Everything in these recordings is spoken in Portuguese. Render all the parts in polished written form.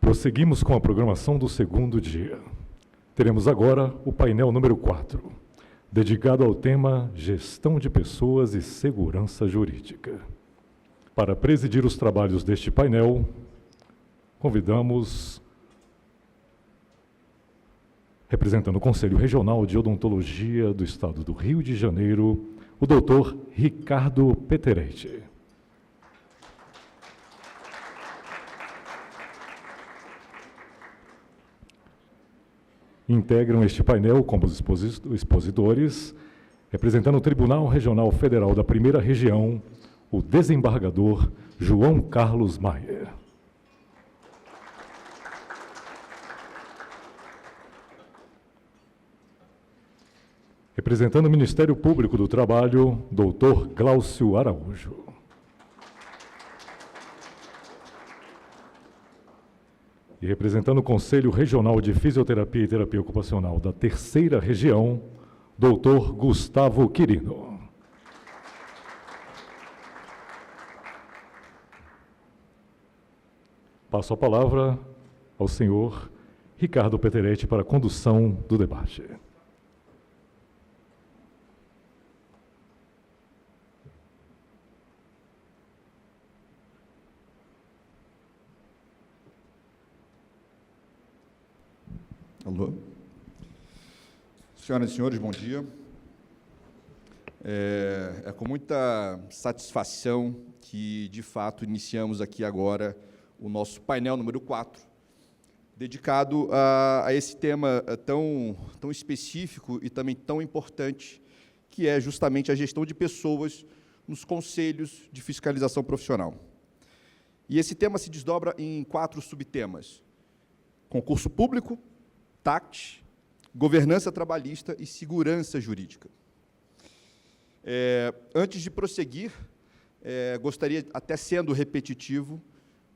Prosseguimos com a programação do segundo dia. Teremos agora o painel número 4, dedicado ao tema Gestão de Pessoas e Segurança Jurídica. Para presidir os trabalhos deste painel, convidamos, representando o Conselho Regional de Odontologia do Estado do Rio de Janeiro, o doutor Ricardo Peteretti. Integram este painel como expositores, representando o Tribunal Regional Federal da Primeira Região, o desembargador João Carlos Maier. Representando o Ministério Público do Trabalho, doutor Glaucio Araújo. E representando o Conselho Regional de Fisioterapia e Terapia Ocupacional da Terceira Região, doutor Gustavo Quirino. Passo a palavra ao senhor Ricardo Peteretti para a condução do debate. Alô. Senhoras e senhores, bom dia. É com muita satisfação que, de fato, iniciamos aqui agora o nosso painel número 4, dedicado a esse tema tão específico e também tão importante, que é justamente a gestão de pessoas nos conselhos de fiscalização profissional. E esse tema se desdobra em 4 subtemas: concurso público, TACT, governança trabalhista e segurança jurídica. Antes de prosseguir, gostaria, até sendo repetitivo,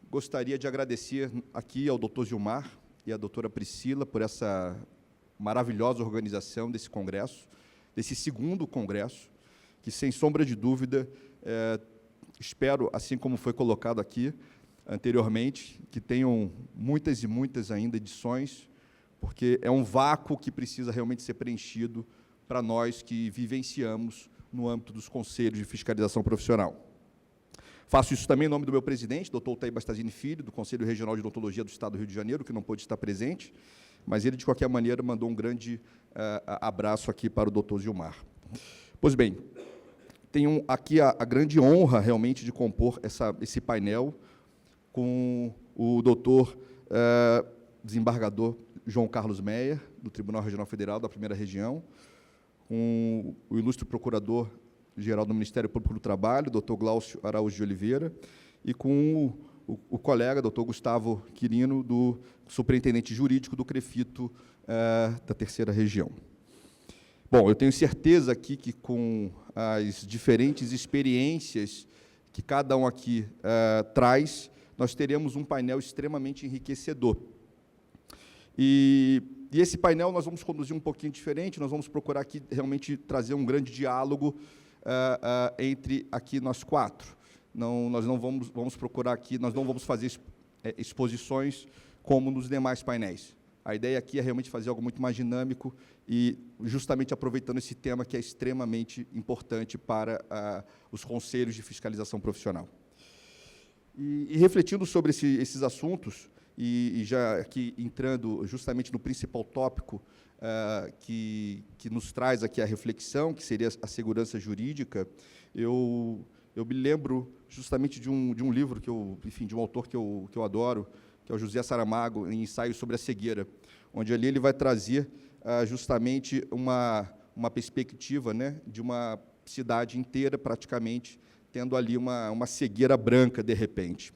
gostaria de agradecer aqui ao doutor Gilmar e à doutora Priscila por essa maravilhosa organização desse congresso, desse segundo congresso, que, sem sombra de dúvida, espero, assim como foi colocado aqui anteriormente, que tenham muitas e muitas ainda edições, porque é um vácuo que precisa realmente ser preenchido para nós que vivenciamos no âmbito dos conselhos de fiscalização profissional. Faço isso também em nome do meu presidente, doutor Altair Bastazini Filho, do Conselho Regional de Odontologia do Estado do Rio de Janeiro, que não pôde estar presente, mas ele, de qualquer maneira, mandou um grande abraço aqui para o doutor Gilmar. Pois bem, tenho aqui a grande honra, realmente, de compor esse painel com o doutor desembargador João Carlos Maier, do Tribunal Regional Federal da Primeira Região, com o ilustre Procurador-Geral do Ministério Público do Trabalho, doutor Glaucio Araújo de Oliveira, e com o colega, doutor Gustavo Quirino, do Superintendente Jurídico do CREFITO da Terceira Região. Bom, eu tenho certeza aqui que, com as diferentes experiências que cada um aqui traz, nós teremos um painel extremamente enriquecedor. E esse painel nós vamos conduzir um pouquinho diferente, nós vamos procurar aqui realmente trazer um grande diálogo entre aqui nós 4. Nós não vamos procurar aqui, nós não vamos fazer exposições como nos demais painéis. A ideia aqui é realmente fazer algo muito mais dinâmico e justamente aproveitando esse tema que é extremamente importante para os conselhos de fiscalização profissional. E refletindo sobre esses assuntos, e já aqui entrando justamente no principal tópico que nos traz aqui a reflexão, que seria a segurança jurídica, eu me lembro justamente de um livro de um autor que eu adoro, que é o José Saramago, em Ensaio sobre a Cegueira, onde ali ele vai trazer justamente uma perspectiva, né, de uma cidade inteira, praticamente, tendo ali uma cegueira branca, de repente.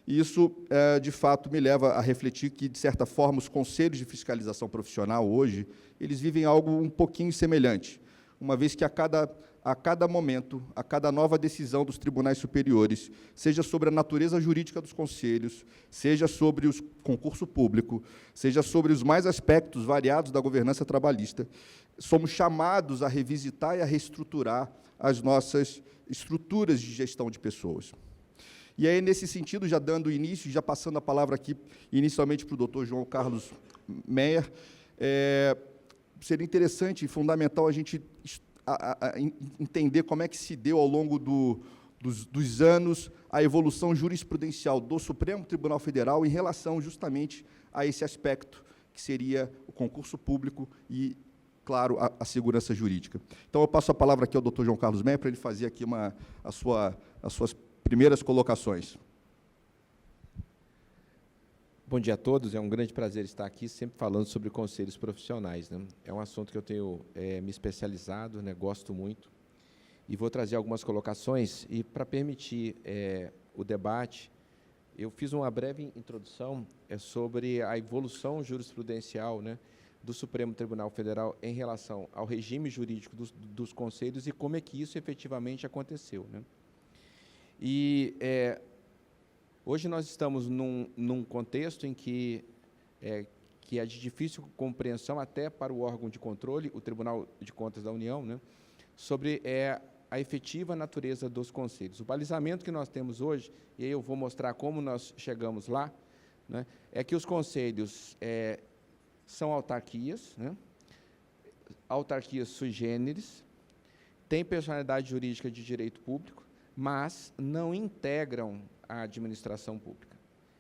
E isso, de fato, me leva a refletir que, de certa forma, os conselhos de fiscalização profissional, hoje, eles vivem algo um pouquinho semelhante, uma vez que a cada momento, a cada nova decisão dos tribunais superiores, seja sobre a natureza jurídica dos conselhos, seja sobre o concurso público, seja sobre os mais aspectos variados da governança trabalhista, somos chamados a revisitar e a reestruturar as nossas estruturas de gestão de pessoas. E aí, nesse sentido, já dando início, já passando a palavra aqui, inicialmente para o doutor João Carlos Meyer, seria interessante e fundamental a gente entender como é que se deu ao longo dos anos a evolução jurisprudencial do Supremo Tribunal Federal em relação justamente a esse aspecto, que seria o concurso público e, claro, a segurança jurídica. Então, eu passo a palavra aqui ao doutor João Carlos Meyer para ele fazer aqui as suas primeiras colocações. Bom dia a todos, é um grande prazer estar aqui, sempre falando sobre conselhos profissionais, né? É um assunto que eu tenho me especializado, né? Gosto muito, e vou trazer algumas colocações, e para permitir o debate, eu fiz uma breve introdução sobre a evolução jurisprudencial, né, do Supremo Tribunal Federal em relação ao regime jurídico dos conselhos e como é que isso efetivamente aconteceu, né? E hoje nós estamos num contexto em que é de difícil compreensão até para o órgão de controle, o Tribunal de Contas da União, né, sobre a efetiva natureza dos conselhos. O balizamento que nós temos hoje, e aí eu vou mostrar como nós chegamos lá, né, é que os conselhos são autarquias, né, autarquias sui generis, têm personalidade jurídica de direito público, mas não integram a administração pública.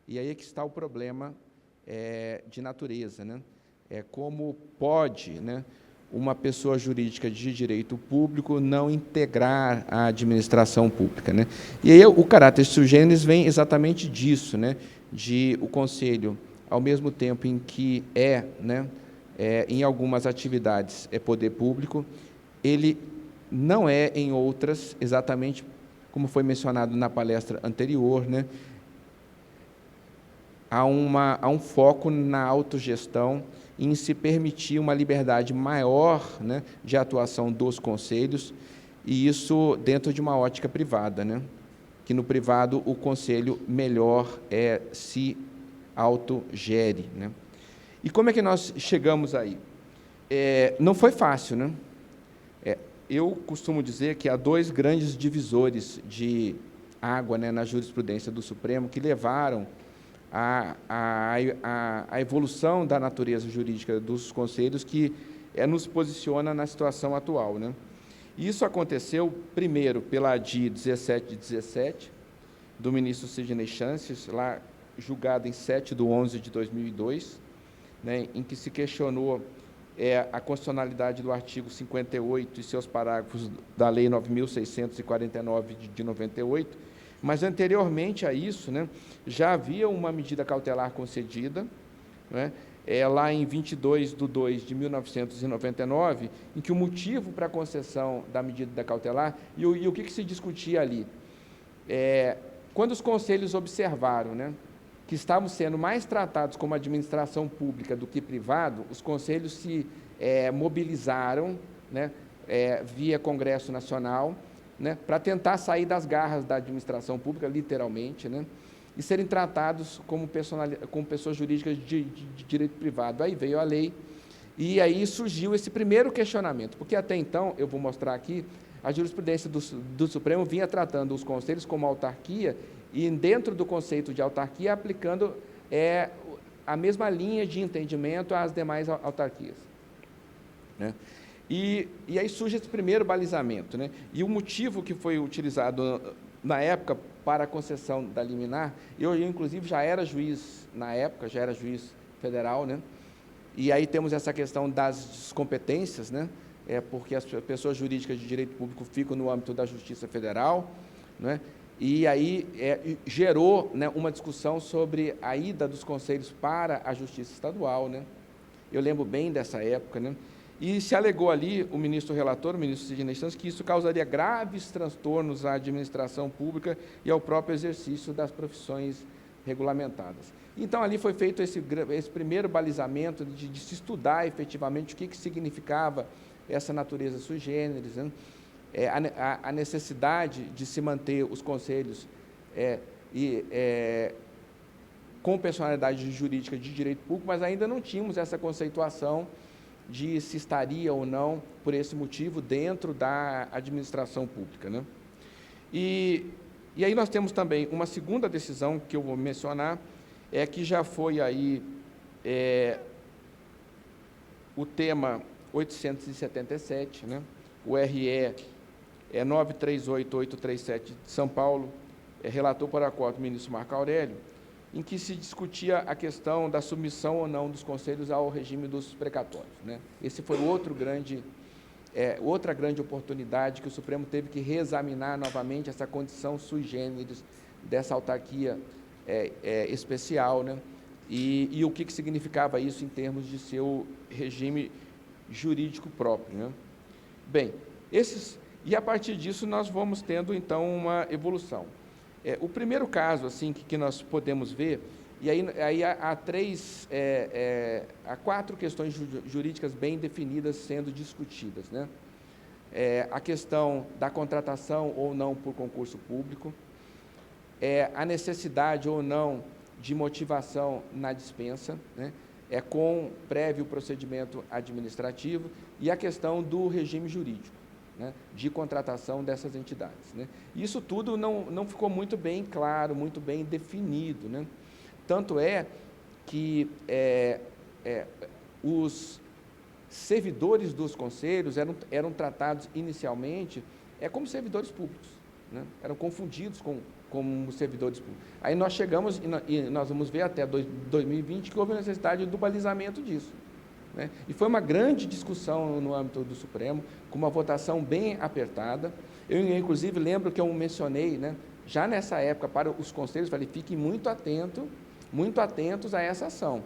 E aí é que está o problema de natureza, né? Como pode, né, uma pessoa jurídica de direito público não integrar a administração pública, né? E aí o caráter sui generis vem exatamente disso, né? De o Conselho, ao mesmo tempo em que em algumas atividades poder público, ele não em outras, exatamente como foi mencionado na palestra anterior, né? Há um foco na autogestão, em se permitir uma liberdade maior, né, de atuação dos conselhos, e isso dentro de uma ótica privada, né? Que no privado o conselho melhor se autogere, né? E como é que nós chegamos aí? Não foi fácil, né? Eu costumo dizer que há dois grandes divisores de água, né, na jurisprudência do Supremo que levaram a evolução da natureza jurídica dos conselhos que nos posiciona na situação atual, né? Isso aconteceu, primeiro, pela ADI 17 de 17, do ministro Sidney Chances, lá julgado em 7/11/2002, né, em que se questionou a constitucionalidade do artigo 58 e seus parágrafos da Lei 9.649 de 98, mas, anteriormente a isso, né, já havia uma medida cautelar concedida, né, lá em 22/2/1999, em que o motivo para a concessão da medida cautelar, e o que se discutia ali? Quando os conselhos observaram, né, que estavam sendo mais tratados como administração pública do que privado, os conselhos se mobilizaram, né, via Congresso Nacional, né, para tentar sair das garras da administração pública, literalmente, né, e serem tratados como pessoas jurídicas de direito privado. Aí veio a lei, e aí surgiu esse primeiro questionamento, porque até então, eu vou mostrar aqui, a jurisprudência do Supremo vinha tratando os conselhos como autarquia, e dentro do conceito de autarquia, aplicando a mesma linha de entendimento às demais autarquias, né? E aí surge esse primeiro balizamento, né? E o motivo que foi utilizado na época para a concessão da liminar, eu inclusive já era juiz na época, já era juiz federal, né? E aí temos essa questão das competências, né? Porque as pessoas jurídicas de direito público ficam no âmbito da Justiça Federal, né? E aí gerou, né, uma discussão sobre a ida dos conselhos para a Justiça Estadual, né? Eu lembro bem dessa época, né? E se alegou ali, o ministro relator, o ministro Sidney Chances, que isso causaria graves transtornos à administração pública e ao próprio exercício das profissões regulamentadas. Então, ali foi feito esse primeiro balizamento de se estudar efetivamente o que significava essa natureza sui generis, né? A necessidade de se manter os conselhos com personalidade jurídica de direito público, mas ainda não tínhamos essa conceituação de se estaria ou não, por esse motivo, dentro da administração pública, né? E E aí nós temos também uma segunda decisão que eu vou mencionar, que já foi aí o tema 877, né? O RE 938837 de São Paulo, relator por acordo do ministro Marco Aurélio, em que se discutia a questão da submissão ou não dos conselhos ao regime dos precatórios, né? Esse foi outra grande oportunidade que o Supremo teve que reexaminar novamente essa condição sui generis dessa autarquia especial, né? E o que significava isso em termos de seu regime jurídico próprio, né? Bem, e a partir disso nós vamos tendo, então, uma evolução. O primeiro caso assim, que nós podemos ver, e aí há quatro questões jurídicas bem definidas sendo discutidas, né? A questão da contratação ou não por concurso público, a necessidade ou não de motivação na dispensa, né? Com prévio procedimento administrativo, e a questão do regime jurídico, né, de contratação dessas entidades, né? Isso tudo não ficou muito bem claro, muito bem definido, né? Tanto que os servidores dos conselhos eram tratados inicialmente como servidores públicos, né? Eram confundidos como servidores públicos. Aí nós chegamos, e nós vamos ver até 2020, que houve a necessidade do balizamento disso, né? E foi uma grande discussão no âmbito do Supremo, com uma votação bem apertada. Eu, inclusive, lembro que eu mencionei, né, já nessa época, para os conselhos, falei, fiquem muito atentos a essa ação,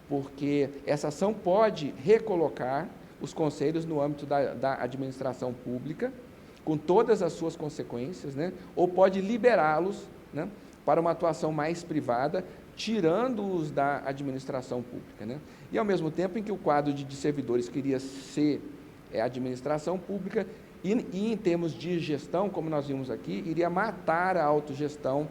porque essa ação pode recolocar os conselhos no âmbito da administração pública, com todas as suas consequências, né, ou pode liberá-los, né, para uma atuação mais privada, tirando-os da administração pública, né? E, ao mesmo tempo em que o quadro de servidores queria ser administração pública, e em termos de gestão, como nós vimos aqui, iria matar a autogestão,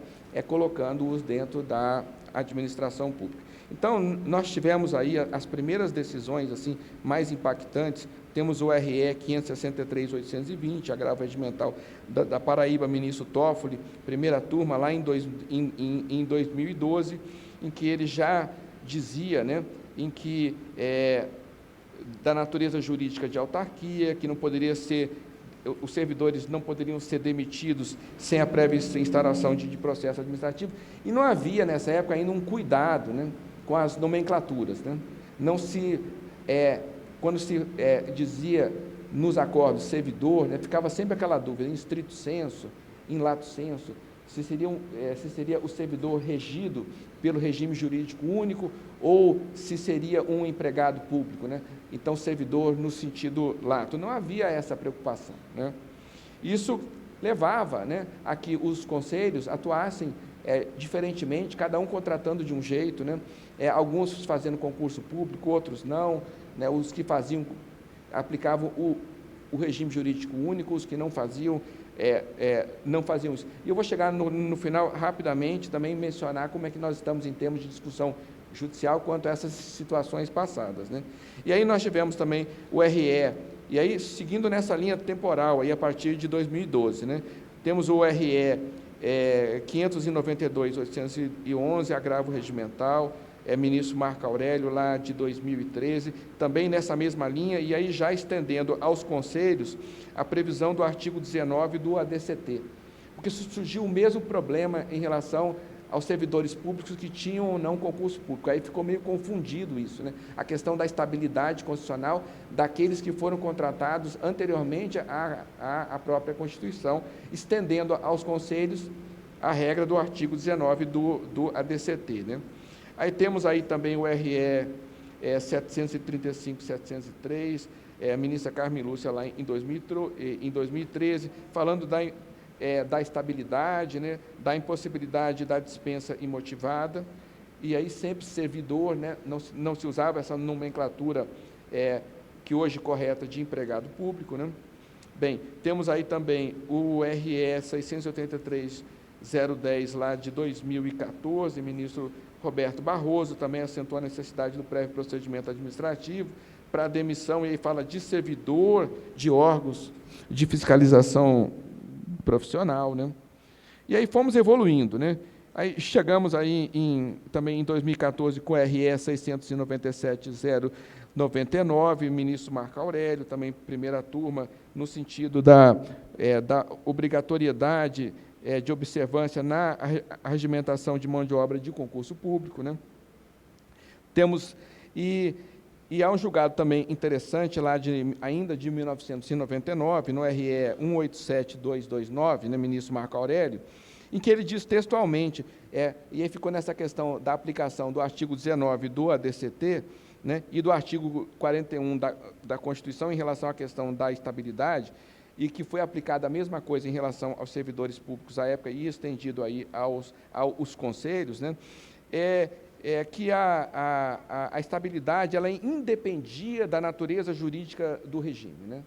colocando-os dentro da administração pública. Então, nós tivemos aí as primeiras decisões assim, mais impactantes. Temos o RE 563.820, agravo regimental da Paraíba, ministro Toffoli, primeira turma, lá em 2012, em que ele já dizia, né, em que da natureza jurídica de autarquia, que não poderia ser, os servidores não poderiam ser demitidos sem a prévia instauração de processo administrativo, e não havia, nessa época, ainda um cuidado, né, com as nomenclaturas, né? Não se, quando se dizia nos acordos servidor, né, ficava sempre aquela dúvida, em stricto sensu, em lato sensu, se seria o servidor regido pelo regime jurídico único ou se seria um empregado público, né? Então, servidor no sentido lato. Não havia essa preocupação, né? Isso levava, né, a que os conselhos atuassem diferentemente, cada um contratando de um jeito, né? Alguns fazendo concurso público, outros não, né? Os que aplicavam o regime jurídico único, os que não faziam, não faziam isso. E eu vou chegar no final, rapidamente, também mencionar como é que nós estamos em termos de discussão judicial quanto a essas situações passadas, né? E aí nós tivemos também o RE, e aí, seguindo nessa linha temporal, aí a partir de 2012, né? Temos o RE 592.811, agravo regimental, ministro Marco Aurélio, lá de 2013, também nessa mesma linha, e aí já estendendo aos conselhos a previsão do artigo 19 do ADCT, porque surgiu o mesmo problema em relação aos servidores públicos que tinham ou não concurso público. Aí ficou meio confundido isso, né? A questão da estabilidade constitucional daqueles que foram contratados anteriormente à própria Constituição, estendendo aos conselhos a regra do artigo 19 do ADCT, né? Aí temos aí também o RE 735.703, a ministra Carmen Lúcia, lá em 2013, falando da estabilidade, né, da impossibilidade da dispensa imotivada, e aí sempre servidor, né, não se usava essa nomenclatura que hoje correta de empregado público, né? Bem, temos aí também o RE 683.010, lá de 2014, ministro Roberto Barroso, também acentuou a necessidade do prévio procedimento administrativo para a demissão, e aí fala de servidor de órgãos de fiscalização profissional, né? E aí fomos evoluindo, né? Aí chegamos aí também em 2014 com o RE 697-099, ministro Marco Aurélio, também primeira turma, no sentido da obrigatoriedade de observância na regimentação de mão de obra de concurso público, né? Temos, e há um julgado também interessante, lá ainda de 1999, no RE 187229, né, ministro Marco Aurélio, em que ele diz textualmente, e aí ficou nessa questão da aplicação do artigo 19 do ADCT, né, e do artigo 41 da Constituição em relação à questão da estabilidade, e que foi aplicada a mesma coisa em relação aos servidores públicos à época e estendido aí aos conselhos, né, que a estabilidade ela independia da natureza jurídica do regime, né?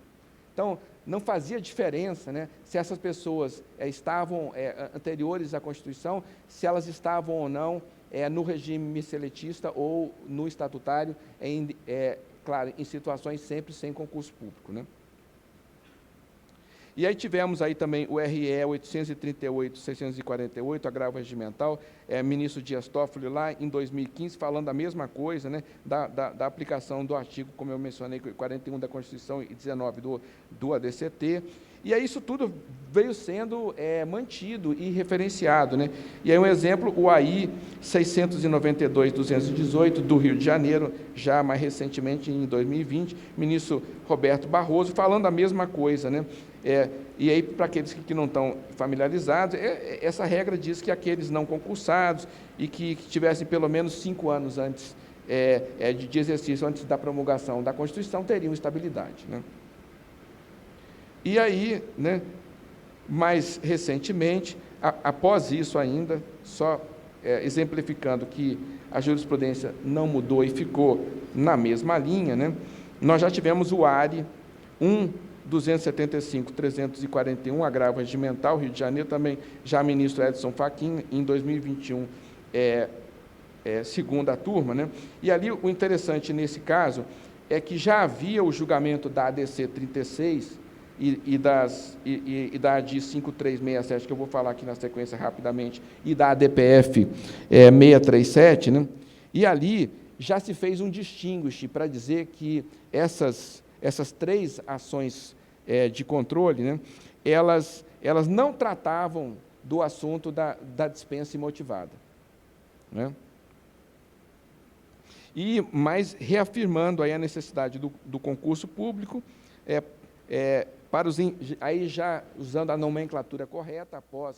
Então, não fazia diferença, né, se essas pessoas estavam anteriores à Constituição, se elas estavam ou não no regime seletista ou no estatutário, claro, em situações sempre sem concurso público, né? E aí tivemos aí também o RE 838-648, agravo regimental, ministro Dias Toffoli, lá em 2015, falando a mesma coisa, né, da aplicação do artigo, como eu mencionei, 41 da Constituição e 19 do ADCT. E aí isso tudo veio sendo mantido e referenciado, né? E aí um exemplo, o AI 692-218, do Rio de Janeiro, já mais recentemente, em 2020, ministro Roberto Barroso, falando a mesma coisa, né? E aí, para aqueles que não estão familiarizados, essa regra diz que aqueles não concursados e que tivessem pelo menos 5 anos antes de exercício, antes da promulgação da Constituição, teriam estabilidade, né? E aí, né, mais recentemente, após isso ainda, só exemplificando que a jurisprudência não mudou e ficou na mesma linha, né, nós já tivemos o ARI 1.275.341, agravo regimental, Rio de Janeiro, também já ministro Edson Fachin, em 2021, segunda turma, né? E ali o interessante nesse caso é que já havia o julgamento da ADC 36 e da ADI 5367, que eu vou falar aqui na sequência rapidamente, e da ADPF 637, né? E ali já se fez um distinguish para dizer que essas 3 ações de controle, né, elas não tratavam do assunto da dispensa imotivada, né? E, mas reafirmando aí a necessidade do concurso público, aí já usando a nomenclatura correta, após,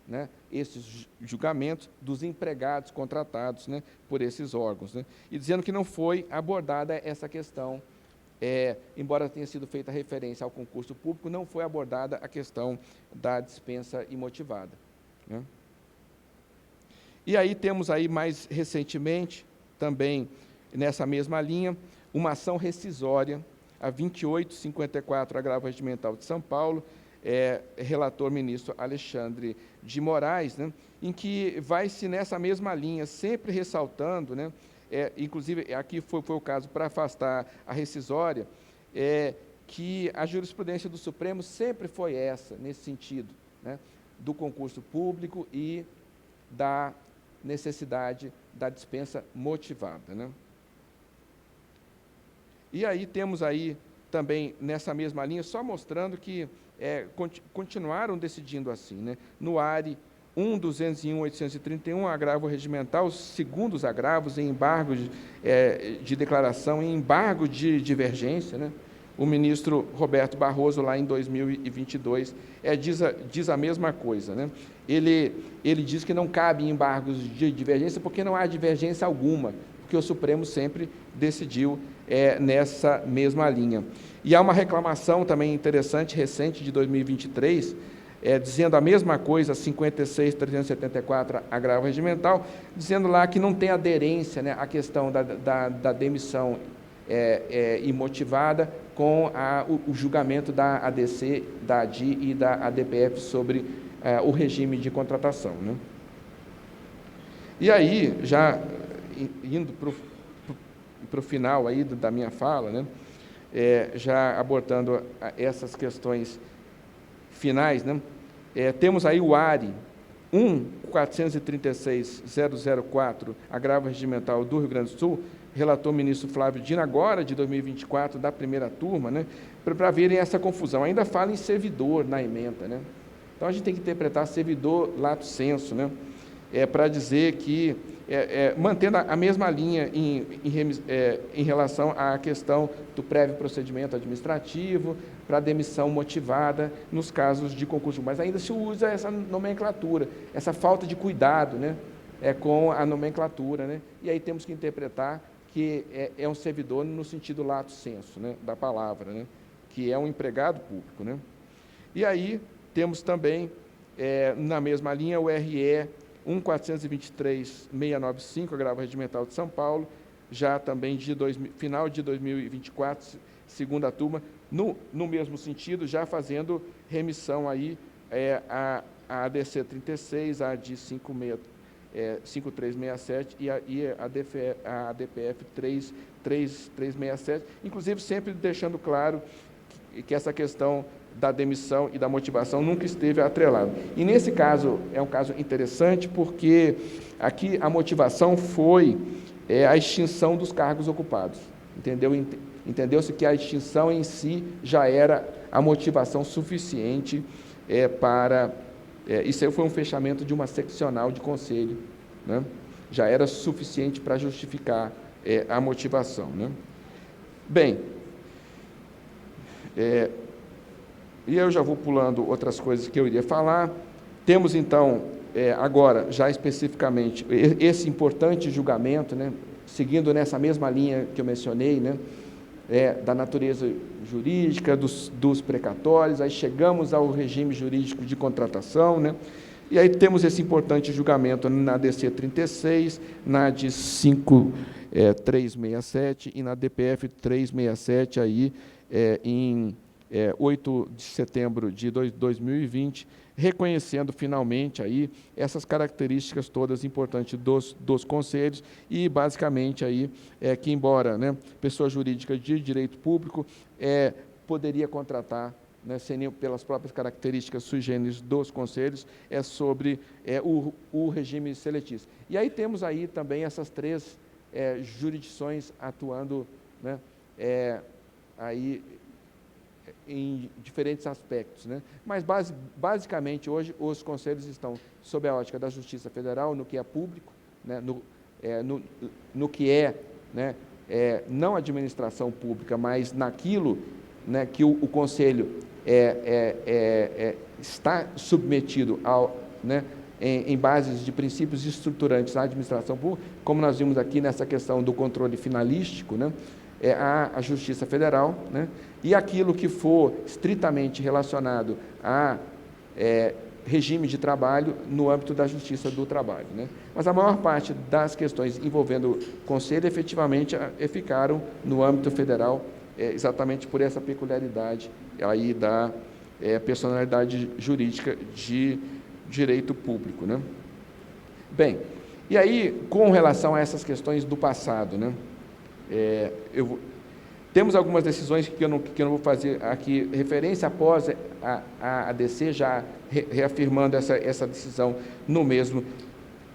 né, esses julgamentos dos empregados contratados, né, por esses órgãos, né, e dizendo que não foi abordada essa questão, embora tenha sido feita referência ao concurso público, não foi abordada a questão da dispensa imotivada, né. E aí temos aí mais recentemente, também nessa mesma linha, uma ação rescisória, a 2854, agravo regimental de São Paulo, relator ministro Alexandre de Moraes, né, em que vai-se nessa mesma linha, sempre ressaltando, né, inclusive aqui foi o caso para afastar a rescisória, que a jurisprudência do Supremo sempre foi essa, nesse sentido, né, do concurso público e da necessidade da dispensa motivada, né. E aí temos aí também nessa mesma linha, só mostrando que continuaram decidindo assim, né? No ARI 1.201.831, agravo regimental, segundo os agravos em embargo de declaração, em embargo de divergência, né? O ministro Roberto Barroso, lá em 2022, diz a mesma coisa, né? Ele diz que não cabe embargos de divergência porque não há divergência alguma, porque o Supremo sempre decidiu nessa mesma linha. E há uma reclamação também interessante, recente, de 2023, dizendo a mesma coisa, 56.374, agravo regimental, dizendo lá que não tem aderência, né, à questão da demissão imotivada com o julgamento da ADC, da ADI e da ADPF sobre o regime de contratação, né. E aí, já indo para o final aí da minha fala, né, já abordando essas questões finais, né, temos aí o ARI 1.436.004, agravo regimental do Rio Grande do Sul, relator ministro Flávio Dino, agora de 2024, da primeira turma, né, para verem essa confusão. Ainda fala em servidor na ementa, né? Então, a gente tem que interpretar servidor lato sensu, né, para dizer que, mantendo a mesma linha em relação à questão do prévio procedimento administrativo, para demissão motivada nos casos de concurso, mas ainda se usa essa nomenclatura, essa falta de cuidado, né, com a nomenclatura, né, e aí temos que interpretar que é um servidor no sentido lato sensu, né, da palavra, né, que é um empregado público, né. E aí temos também, na mesma linha, o RE 1.423.695, agravo regimental de São Paulo, já também final de 2024, segunda turma, no mesmo sentido, já fazendo remissão aí a ADC 36, a AD 5367 e a ADPF 3367, inclusive sempre deixando claro que essa questão da demissão e da motivação nunca esteve atrelado. E, nesse caso, é um caso interessante, porque aqui a motivação foi a extinção dos cargos ocupados. Entendeu-se que a extinção em si já era a motivação suficiente para... isso aí foi um fechamento de uma seccional de conselho, né? Já era suficiente para justificar a motivação, né? Bem, e eu já vou pulando outras coisas que eu iria falar. Temos, então, agora, já especificamente, esse importante julgamento, né, seguindo nessa mesma linha que eu mencionei, né, da natureza jurídica, dos precatórios, aí chegamos ao regime jurídico de contratação, né, e aí temos esse importante julgamento na DC 36, na AD 5367 e na DPF 367, aí, em 8 de setembro de 2020, reconhecendo finalmente aí essas características todas importantes dos conselhos e, basicamente, aí, que, embora, né, pessoa jurídica de direito público, poderia contratar, né, pelas próprias características sui generis dos conselhos, sobre o regime seletista. E aí temos aí também essas três jurisdições atuando, né, aí em diferentes aspectos, né? Mas, basicamente, hoje, os conselhos estão sob a ótica da Justiça Federal, no que é público, né, no que né, não administração pública, mas naquilo, né, que o conselho está submetido né, em bases de princípios estruturantes da administração pública, como nós vimos aqui nessa questão do controle finalístico, né, a Justiça Federal, né, e aquilo que for estritamente relacionado a regime de trabalho no âmbito da Justiça do Trabalho, né. Mas a maior parte das questões envolvendo o Conselho, efetivamente, ficaram no âmbito federal, exatamente por essa peculiaridade aí da personalidade jurídica de direito público, né. Bem, e aí, com relação a essas questões do passado, né, temos algumas decisões que eu não vou fazer aqui referência após a ADC, já reafirmando essa decisão no mesmo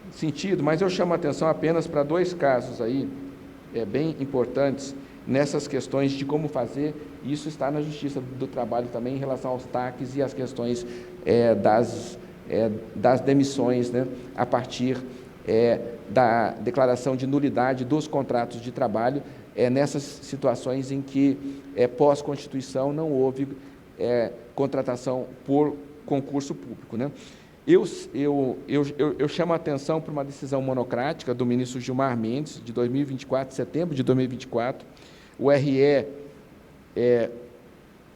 sentido, mas eu chamo a atenção apenas para dois casos aí, bem importantes, nessas questões de como fazer. Isso está na Justiça do Trabalho também, em relação aos TACs e as questões das demissões, né, a partir da declaração de nulidade dos contratos de trabalho, nessas situações em que, pós-Constituição, não houve contratação por concurso público, né. Eu chamo a atenção para uma decisão monocrática do ministro Gilmar Mendes, de 2024, setembro de 2024, o RE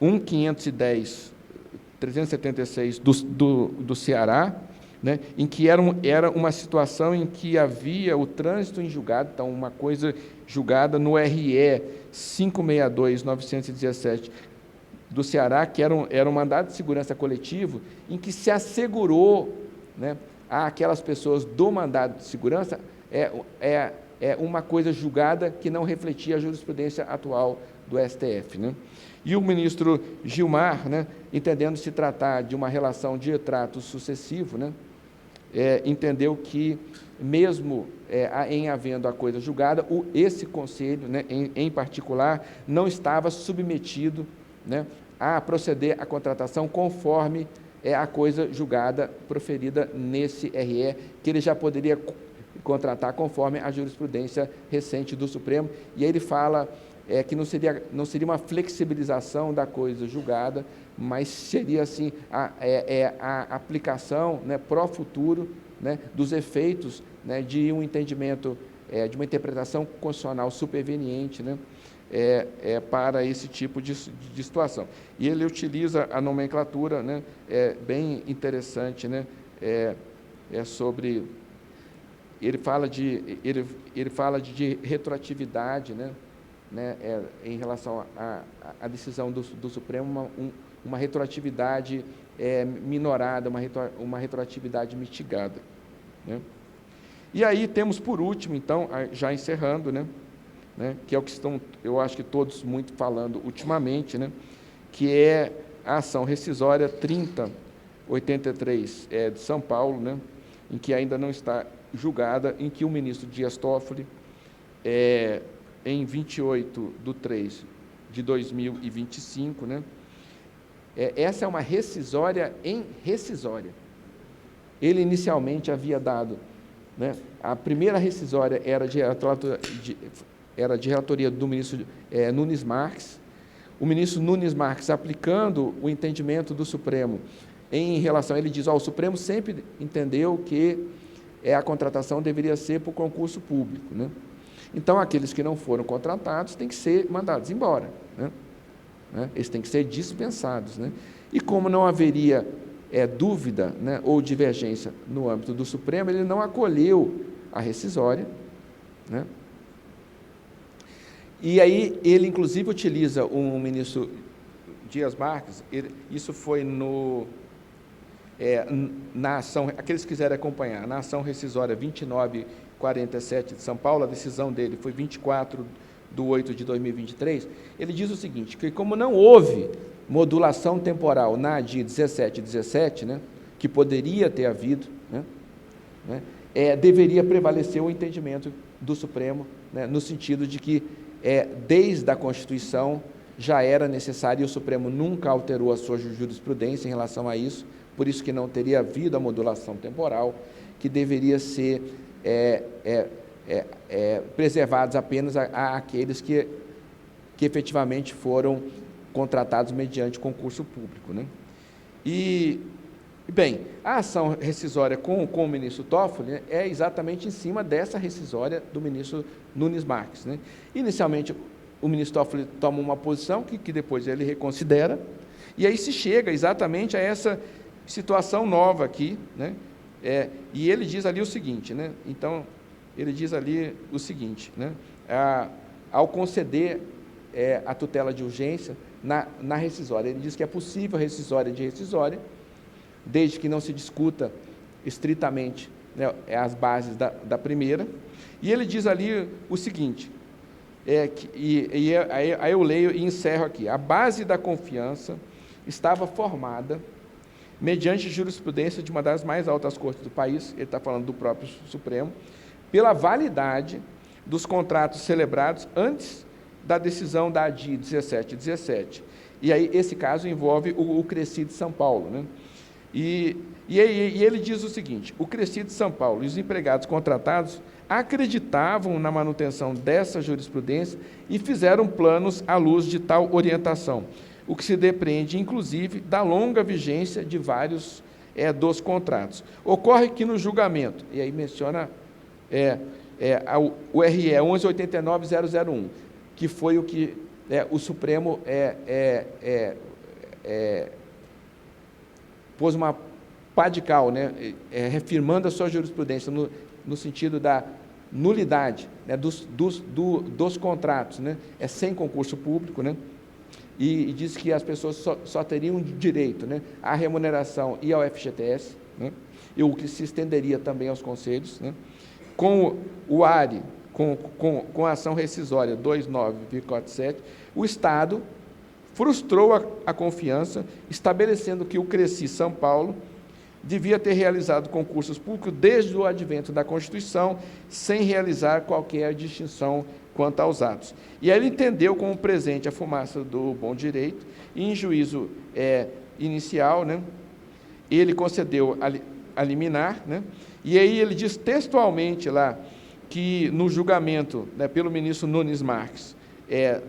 1.510.376 do Ceará, né, em que era uma situação em que havia o trânsito em julgado, então, uma coisa julgada no RE 562.917 do Ceará, que era um mandado de segurança coletivo, em que se assegurou, né, àquelas pessoas do mandado de segurança uma coisa julgada que não refletia a jurisprudência atual do STF, né? E o ministro Gilmar, né, entendendo se tratar de uma relação de trato sucessivo, né, entendeu que, mesmo em havendo a coisa julgada, esse conselho, né, em particular, não estava submetido, né, a proceder à contratação conforme a coisa julgada, proferida nesse RE, que ele já poderia contratar conforme a jurisprudência recente do Supremo. E aí ele fala que não seria uma flexibilização da coisa julgada, mas seria, assim, a aplicação, né, pró futuro, né, dos efeitos, né, de um entendimento, de uma interpretação constitucional superveniente, né, para esse tipo de situação. E ele utiliza a nomenclatura, né, bem interessante, né, sobre... Ele fala de retroatividade, né, em relação à decisão do Supremo, uma retroatividade minorada, uma retroatividade mitigada, né? E aí temos, por último, então, já encerrando, né, que é o que estão, eu acho que todos muito falando ultimamente, né, que é a ação rescisória 3083 de São Paulo, né, em que ainda não está julgada, em que o ministro Dias Toffoli, em 28/3/2025, né, essa é uma rescisória em rescisória. Ele inicialmente havia dado, né, a primeira rescisória era de relatoria do ministro Nunes Marques. O ministro Nunes Marques, aplicando o entendimento do Supremo em relação, ele diz, o Supremo sempre entendeu que a contratação deveria ser por concurso público, né? Então, aqueles que não foram contratados têm que ser mandados embora, né? Eles têm que ser dispensados, né? E como não haveria dúvida, né, ou divergência no âmbito do Supremo, ele não acolheu a rescisória, né? E aí ele, inclusive, utiliza o ministro Dias Marques, isso foi na ação, aqueles que quiserem acompanhar, na ação rescisória 2947 de São Paulo, a decisão dele foi 24/8/2023, ele diz o seguinte, que como não houve modulação temporal na ADI 1717, né, que poderia ter havido, né, deveria prevalecer o entendimento do Supremo, né, no sentido de que, desde a Constituição, já era necessário, e o Supremo nunca alterou a sua jurisprudência em relação a isso, por isso que não teria havido a modulação temporal, que deveria ser preservados apenas aqueles que efetivamente foram contratados mediante concurso público, né? E, bem, a ação rescisória com o ministro Toffoli, né, é exatamente em cima dessa rescisória do ministro Nunes Marques, né? Inicialmente, o ministro Toffoli toma uma posição que depois ele reconsidera, e aí se chega exatamente a essa situação nova aqui, né? E ele diz ali o seguinte, né? Então, ele diz ali o seguinte, né? Ao conceder a tutela de urgência na rescisória, ele diz que é possível a rescisória de rescisória, desde que não se discuta estritamente, né, as bases da primeira, e ele diz ali o seguinte, aí eu leio e encerro aqui, a base da confiança estava formada mediante jurisprudência de uma das mais altas cortes do país, ele está falando do próprio Supremo, pela validade dos contratos celebrados antes da decisão da ADI 1717. E aí, esse caso envolve o Cresci de São Paulo, né? E ele diz o seguinte, o Cresci de São Paulo e os empregados contratados acreditavam na manutenção dessa jurisprudência e fizeram planos à luz de tal orientação, o que se depreende, inclusive, da longa vigência de vários dos contratos. Ocorre que no julgamento, e aí menciona o RE 1189-001, que foi o que o Supremo pôs uma pá de cal, né, reafirmando a sua jurisprudência no sentido da nulidade, né, dos contratos, né, sem concurso público, né, e diz que as pessoas só teriam direito, né, à remuneração e ao FGTS, né, e o que se estenderia também aos conselhos, né, com o ARE, com a ação rescisória 29,47, o Estado frustrou a confiança, estabelecendo que o Cresci São Paulo devia ter realizado concursos públicos desde o advento da Constituição, sem realizar qualquer distinção quanto aos atos. E aí ele entendeu como presente a fumaça do bom direito, e em juízo inicial, né, ele concedeu a liminar, né, e aí ele diz textualmente lá que no julgamento, né, pelo ministro Nunes Marques,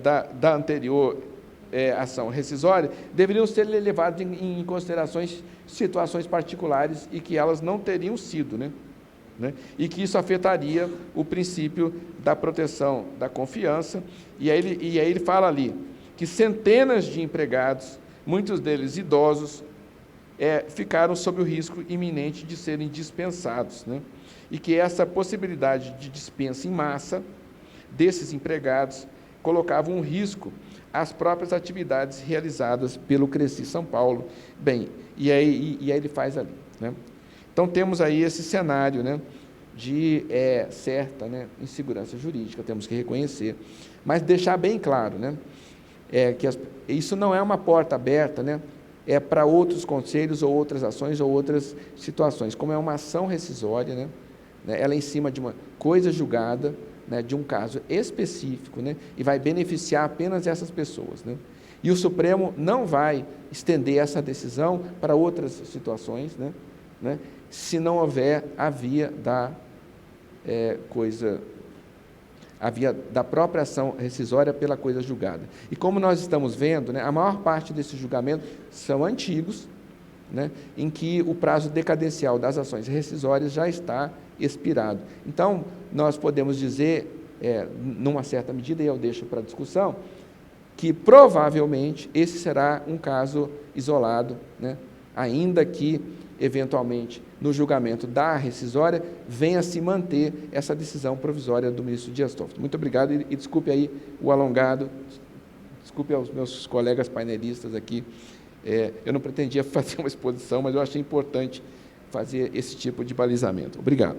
da anterior ação rescisória, deveriam ser levadas em considerações situações particulares e que elas não teriam sido, né? E que isso afetaria o princípio da proteção da confiança. E aí ele fala ali que centenas de empregados, muitos deles idosos, ficaram sob o risco iminente de serem dispensados, né? E que essa possibilidade de dispensa em massa desses empregados colocava um risco às próprias atividades realizadas pelo Cresci São Paulo. Bem, e aí ele faz ali, né? Então, temos aí esse cenário, né, de certa, né, insegurança jurídica, temos que reconhecer, mas deixar bem claro, né, que isso não é uma porta aberta, né, para outros conselhos ou outras ações ou outras situações, como é uma ação rescisória, né, ela é em cima de uma coisa julgada, né, de um caso específico, né, e vai beneficiar apenas essas pessoas, né. E o Supremo não vai estender essa decisão para outras situações, né, se não houver a via a via da própria ação rescisória pela coisa julgada. E como nós estamos vendo, né, a maior parte desses julgamentos são antigos, né, em que o prazo decadencial das ações rescisórias já está expirado. Então, nós podemos dizer, numa certa medida, e eu deixo para discussão, que provavelmente esse será um caso isolado, né, ainda que, eventualmente, no julgamento da rescisória, venha a se manter essa decisão provisória do ministro Dias Toffoli. Muito obrigado e desculpe aí o alongado, desculpe aos meus colegas painelistas aqui. Eu não pretendia fazer uma exposição, mas eu achei importante fazer esse tipo de balizamento. Obrigado.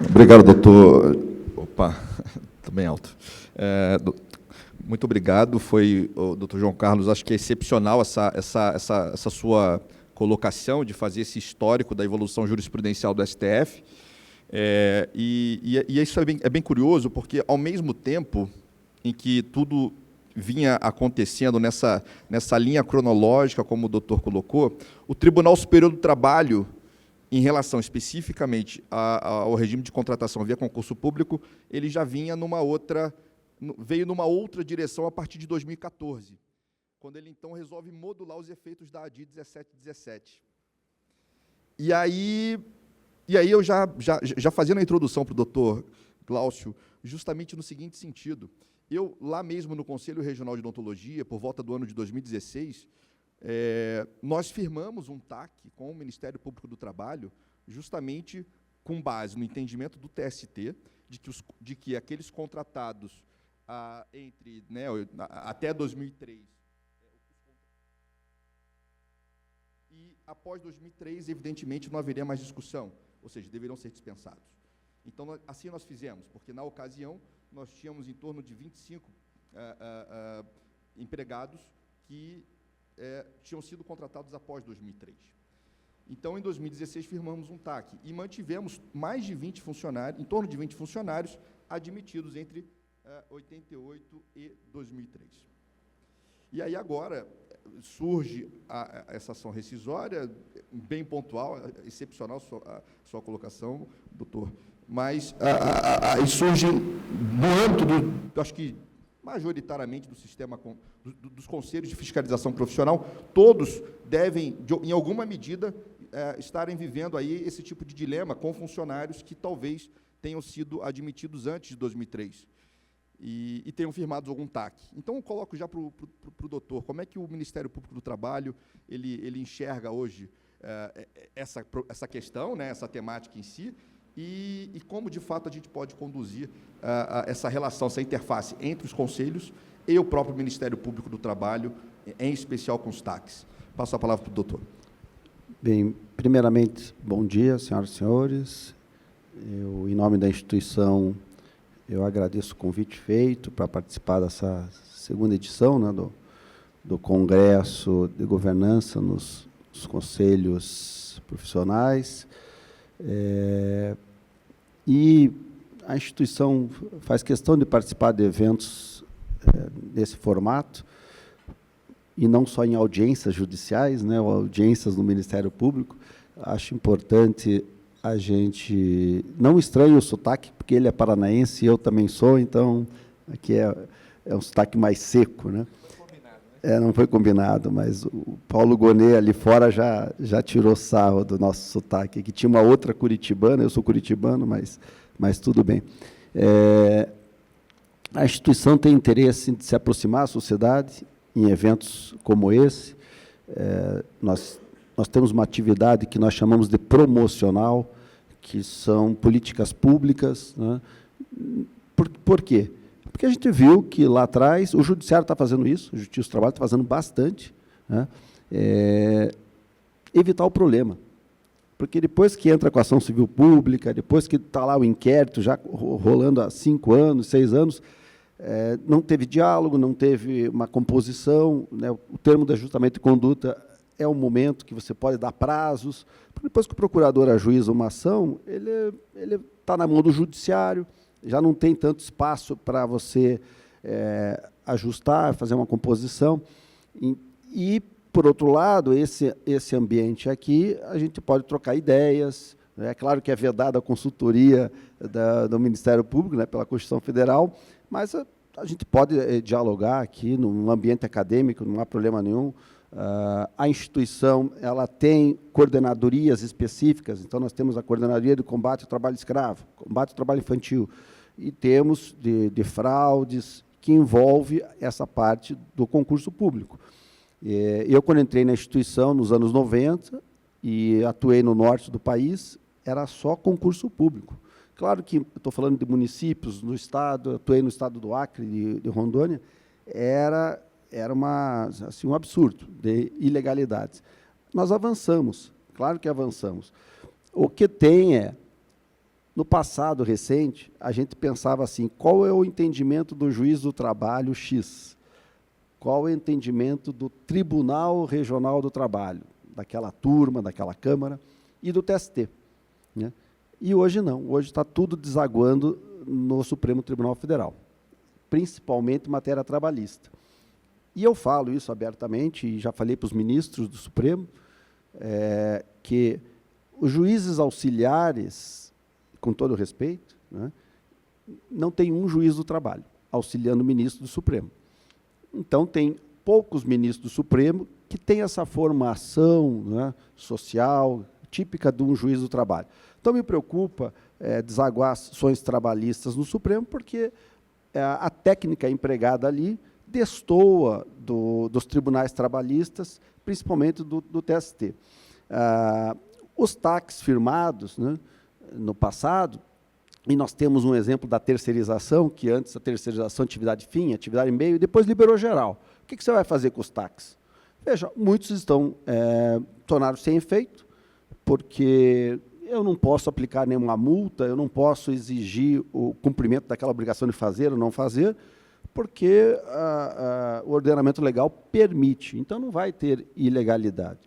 Obrigado, doutor. Opa, está bem alto. Muito obrigado. Foi, o doutor João Carlos, acho que é excepcional essa sua colocação de fazer esse histórico da evolução jurisprudencial do STF. E isso é bem curioso, porque, ao mesmo tempo em que tudo vinha acontecendo nessa linha cronológica, como o doutor colocou, o Tribunal Superior do Trabalho, em relação especificamente ao regime de contratação via concurso público, ele já vinha veio numa outra direção a partir de 2014, quando ele, então, resolve modular os efeitos da ADI 1717. E aí eu já fazendo a introdução para o doutor Glaucio, justamente no seguinte sentido: eu, lá mesmo no Conselho Regional de Odontologia, por volta do ano de 2016, nós firmamos um TAC com o Ministério Público do Trabalho, justamente com base no entendimento do TST, de que aqueles contratados até 2003 e após 2003, evidentemente, não haveria mais discussão, ou seja, deveriam ser dispensados. Então, assim nós fizemos, porque, na ocasião, nós tínhamos em torno de 25 empregados que tinham sido contratados após 2003. Então, em 2016, firmamos um TAC e mantivemos mais de 20 funcionários, em torno de 20 funcionários, admitidos entre 88 e 2003. E aí, agora, surge essa ação rescisória, bem pontual, excepcional a sua colocação, doutor, mas aí surge, no âmbito acho que, majoritariamente, do sistema, dos conselhos de fiscalização profissional, todos devem, em alguma medida, estarem vivendo aí esse tipo de dilema com funcionários que talvez tenham sido admitidos antes de 2003 e tenham firmado algum TAC. Então, eu coloco já para o doutor, como é que o Ministério Público do Trabalho ele enxerga hoje essa questão, né, essa temática em si, e como, de fato, a gente pode conduzir essa relação, essa interface entre os conselhos e o próprio Ministério Público do Trabalho, em especial com os TACs. Passo a palavra para o doutor. Bem, primeiramente, bom dia, senhoras e senhores. Eu, em nome da instituição, eu agradeço o convite feito para participar dessa segunda edição, né, do Congresso de Governança nos conselhos profissionais. E a instituição faz questão de participar de eventos desse formato, e não só em audiências judiciais, né, ou audiências no Ministério Público. Acho importante a gente... Não estranhe o sotaque, porque ele é paranaense e eu também sou, então aqui é um sotaque mais seco, né? Não foi combinado, mas o Paulo Gonet ali fora já tirou sarro do nosso sotaque, que tinha uma outra curitibana, eu sou curitibano, mas tudo bem. A instituição tem interesse em se aproximar à sociedade em eventos como esse. Nós temos uma atividade que nós chamamos de promocional, que são políticas públicas, né? Por quê? Porque a gente viu que lá atrás o Judiciário está fazendo isso, o Justiça do Trabalho está fazendo bastante, né? Evitar o problema. Porque depois que entra com a ação civil pública, depois que está lá o inquérito já rolando há 5 anos, 6 anos, não teve diálogo, não teve uma composição, né? O termo de ajustamento de conduta é um momento que você pode dar prazos, porque depois que o procurador ajuiza uma ação, ele está na mão do Judiciário, já não tem tanto espaço para você ajustar, fazer uma composição. E, por outro lado, esse ambiente aqui, a gente pode trocar ideias. É claro que é vedada a consultoria do Ministério Público, né, pela Constituição Federal, mas a gente pode dialogar aqui num ambiente acadêmico, não há problema nenhum. A instituição ela tem coordenadorias específicas, então nós temos a Coordenadoria de Combate ao Trabalho Escravo, Combate ao Trabalho Infantil, e temos de fraudes, que envolve essa parte do concurso público. Eu, quando entrei na instituição, nos anos 90, e atuei no norte do país, era só concurso público. Claro que, estou falando de municípios, no estado, atuei no estado do Acre, de Rondônia, era assim, um absurdo de ilegalidades. Nós avançamos, claro que avançamos. O que tem no passado recente, a gente pensava assim, qual é o entendimento do juiz do trabalho X? Qual é o entendimento do Tribunal Regional do Trabalho, daquela turma, daquela Câmara, e do TST, né? E hoje não, hoje está tudo desaguando no Supremo Tribunal Federal, principalmente em matéria trabalhista. E eu falo isso abertamente, e já falei para os ministros do Supremo, que os juízes auxiliares, com todo o respeito, né, não tem um juiz do trabalho auxiliando o ministro do Supremo. Então, tem poucos ministros do Supremo que têm essa formação, né, social, típica de um juiz do trabalho. Então, me preocupa desaguar ações trabalhistas no Supremo, porque a técnica empregada ali destoa dos tribunais trabalhistas, principalmente do TST. Os TACs firmados, né, no passado, e nós temos um exemplo da terceirização, que antes a terceirização atividade fim, atividade meio, e depois liberou geral. O que você vai fazer com os TACs? Veja, muitos estão tornados sem efeito, porque eu não posso aplicar nenhuma multa, eu não posso exigir o cumprimento daquela obrigação de fazer ou não fazer, porque o ordenamento legal permite, então não vai ter ilegalidade.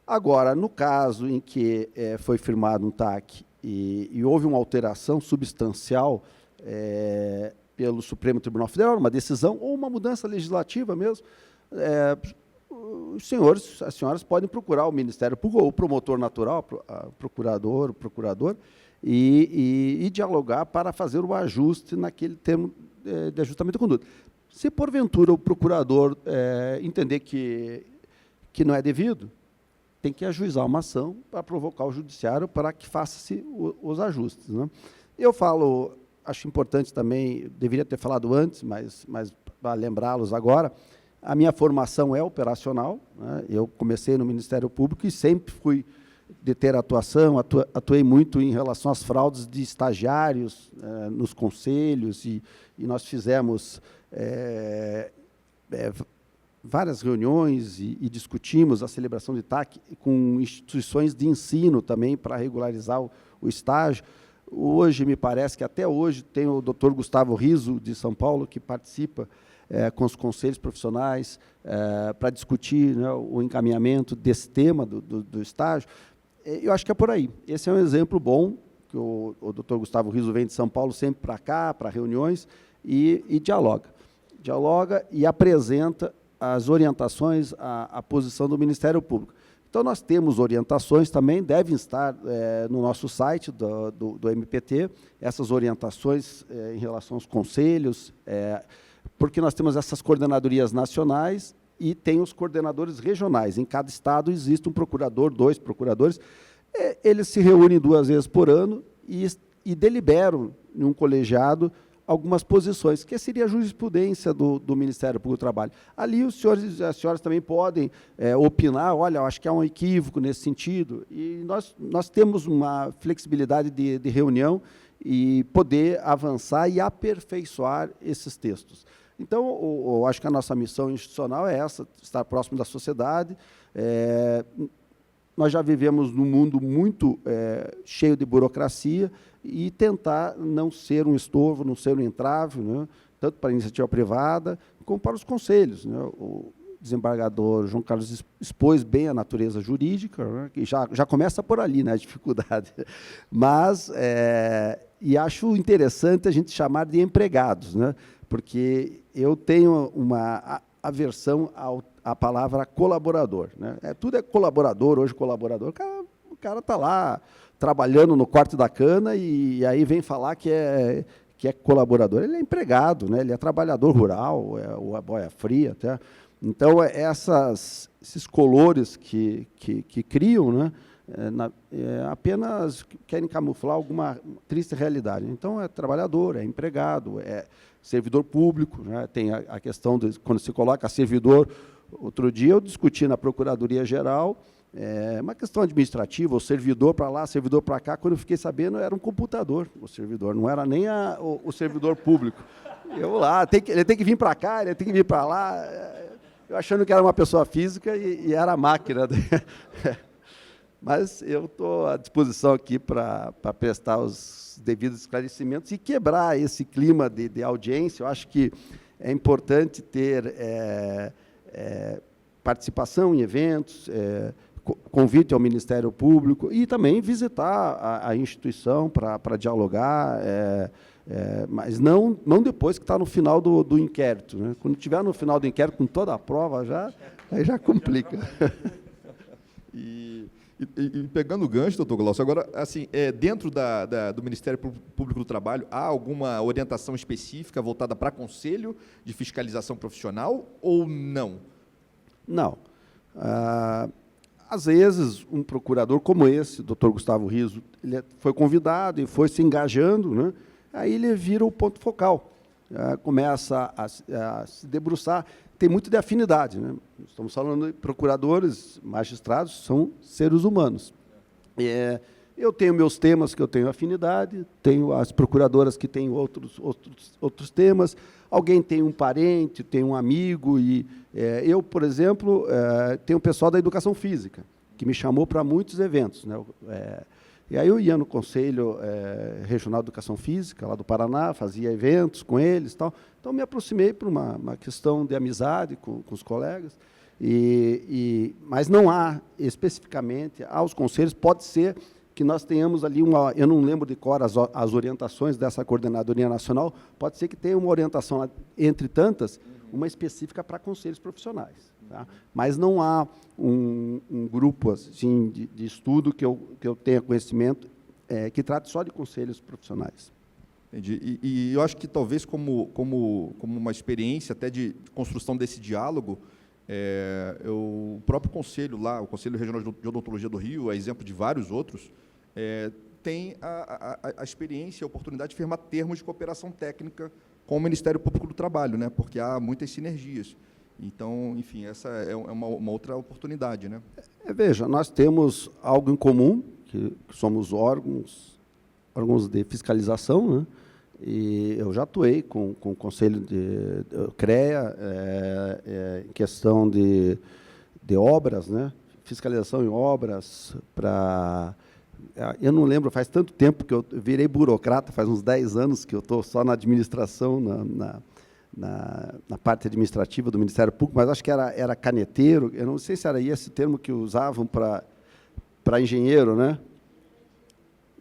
Agora, no caso em que foi firmado um TAC e houve uma alteração substancial pelo Supremo Tribunal Federal, uma decisão ou uma mudança legislativa mesmo, os senhores, as senhoras podem procurar o Ministério Público, ou o promotor natural, o procurador, e dialogar para fazer o ajuste naquele termo de ajustamento de conduta. Se, porventura, o procurador entender que não é devido, tem que ajuizar uma ação para provocar o judiciário para que faça-se os ajustes, né? Eu falo, acho importante também, deveria ter falado antes, mas para lembrá-los agora, a minha formação é operacional, né? Eu comecei no Ministério Público e sempre fui de ter atuação, atuei muito em relação às fraudes de estagiários nos conselhos, e nós fizemos várias reuniões e discutimos a celebração de TAC com instituições de ensino também para regularizar o estágio. Hoje, me parece que até hoje tem o Dr. Gustavo Riso, de São Paulo, que participa com os conselhos profissionais, para discutir, né, o encaminhamento desse tema do estágio. Eu acho que é por aí. Esse é um exemplo bom, que o doutor Gustavo Riso vem de São Paulo sempre para cá, para reuniões, e dialoga. Dialoga e apresenta as orientações, a posição do Ministério Público. Então, nós temos orientações também, devem estar no nosso site do MPT, essas orientações em relação aos conselhos, porque nós temos essas coordenadorias nacionais e tem os coordenadores regionais. Em cada estado existe um procurador, 2 procuradores. Eles se reúnem 2 vezes por ano e deliberam em um colegiado algumas posições, que seria a jurisprudência do Ministério Público do Trabalho. Ali os senhores e as senhoras também podem opinar, olha, eu acho que há um equívoco nesse sentido, e nós temos uma flexibilidade de reunião e poder avançar e aperfeiçoar esses textos. Então, eu acho que a nossa missão institucional é essa, estar próximo da sociedade. Nós já vivemos num mundo muito cheio de burocracia, e tentar não ser um estorvo, não ser um entrave, né, tanto para a iniciativa privada, como para os conselhos, né. O desembargador João Carlos expôs bem a natureza jurídica, né, que já começa por ali, né, a dificuldade. Mas, e acho interessante a gente chamar de empregados, né, porque eu tenho uma aversão à palavra colaborador, né. Tudo é colaborador, hoje colaborador, o cara está lá, trabalhando no quarto da cana e aí vem falar que é colaborador. Ele é empregado, né? Ele é trabalhador rural, ou é boia fria até. Então, esses colores que criam, né, apenas querem camuflar alguma triste realidade. Então, é trabalhador, é empregado, é servidor público, né? Tem a questão de quando se coloca servidor. Outro dia eu discuti na Procuradoria-Geral, uma questão administrativa, o servidor para lá, servidor para cá, quando eu fiquei sabendo, era um computador, o servidor, não era nem o servidor público. Eu lá, ele tem que vir para cá, ele tem que vir para lá, eu achando que era uma pessoa física e era a máquina. Mas eu estou à disposição aqui para prestar os devidos esclarecimentos e quebrar esse clima de audiência. Eu acho que é importante ter participação em eventos, convite ao Ministério Público e também visitar a instituição para dialogar, mas não depois que está no final do inquérito, né? Quando estiver no final do inquérito, com toda a prova, aí já complica. E pegando o gancho, doutor Glaucio, agora, assim, dentro do Ministério Público do Trabalho, há alguma orientação específica voltada para conselho de fiscalização profissional ou não? Não. Às vezes, um procurador como esse, doutor Gustavo Riso, ele foi convidado e foi se engajando, né? Aí ele vira o ponto focal, começa a se debruçar, tem muito de afinidade, né? Estamos falando de procuradores, magistrados, são seres humanos. Eu tenho meus temas que eu tenho afinidade, tenho as procuradoras que têm outros temas, alguém tem um parente, tem um amigo, e eu, por exemplo, tenho o pessoal da educação física, que me chamou para muitos eventos, né? E aí eu ia no Conselho Regional de Educação Física, lá do Paraná, fazia eventos com eles e tal. Então, me aproximei por uma questão de amizade com os colegas, mas não há especificamente, aos conselhos, pode ser que nós tenhamos ali eu não lembro de cor as orientações dessa coordenadoria nacional, pode ser que tenha uma orientação, entre tantas, uma específica para conselhos profissionais, tá? Mas não há um grupo assim, de estudo que eu tenha conhecimento que trate só de conselhos profissionais. Entendi. E eu acho que talvez como uma experiência até de construção desse diálogo, o próprio conselho lá, o Conselho Regional de Odontologia do Rio, a exemplo de vários outros, tem a experiência e a oportunidade de firmar termos de cooperação técnica com o Ministério Público do Trabalho, né, porque há muitas sinergias. Então, enfim, essa é uma outra oportunidade, né? Veja, nós temos algo em comum, que somos órgãos de fiscalização, né? E eu já atuei com o Conselho de CREA, em questão de obras, né? Fiscalização em obras para... Eu não lembro, faz tanto tempo que eu virei burocrata, faz uns 10 anos que eu estou só na administração, na parte administrativa do Ministério Público, mas acho que era caneteiro, eu não sei se era esse termo que usavam para engenheiro, né?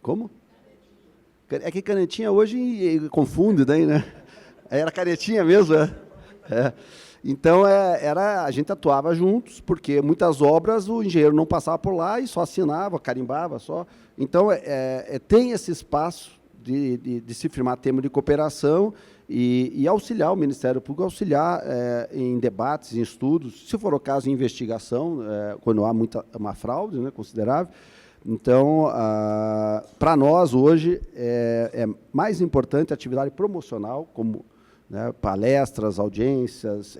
Como? É que canetinha hoje confunde daí, né? Era canetinha mesmo, é. Então, a gente atuava juntos, porque muitas obras o engenheiro não passava por lá e só assinava, carimbava só. Então, tem esse espaço de se firmar termo de cooperação e auxiliar o Ministério Público, auxiliar em debates, em estudos, se for o caso, em investigação, quando há uma fraude, né, considerável. Então, para nós, hoje, é mais importante a atividade promocional, como, né, palestras, audiências,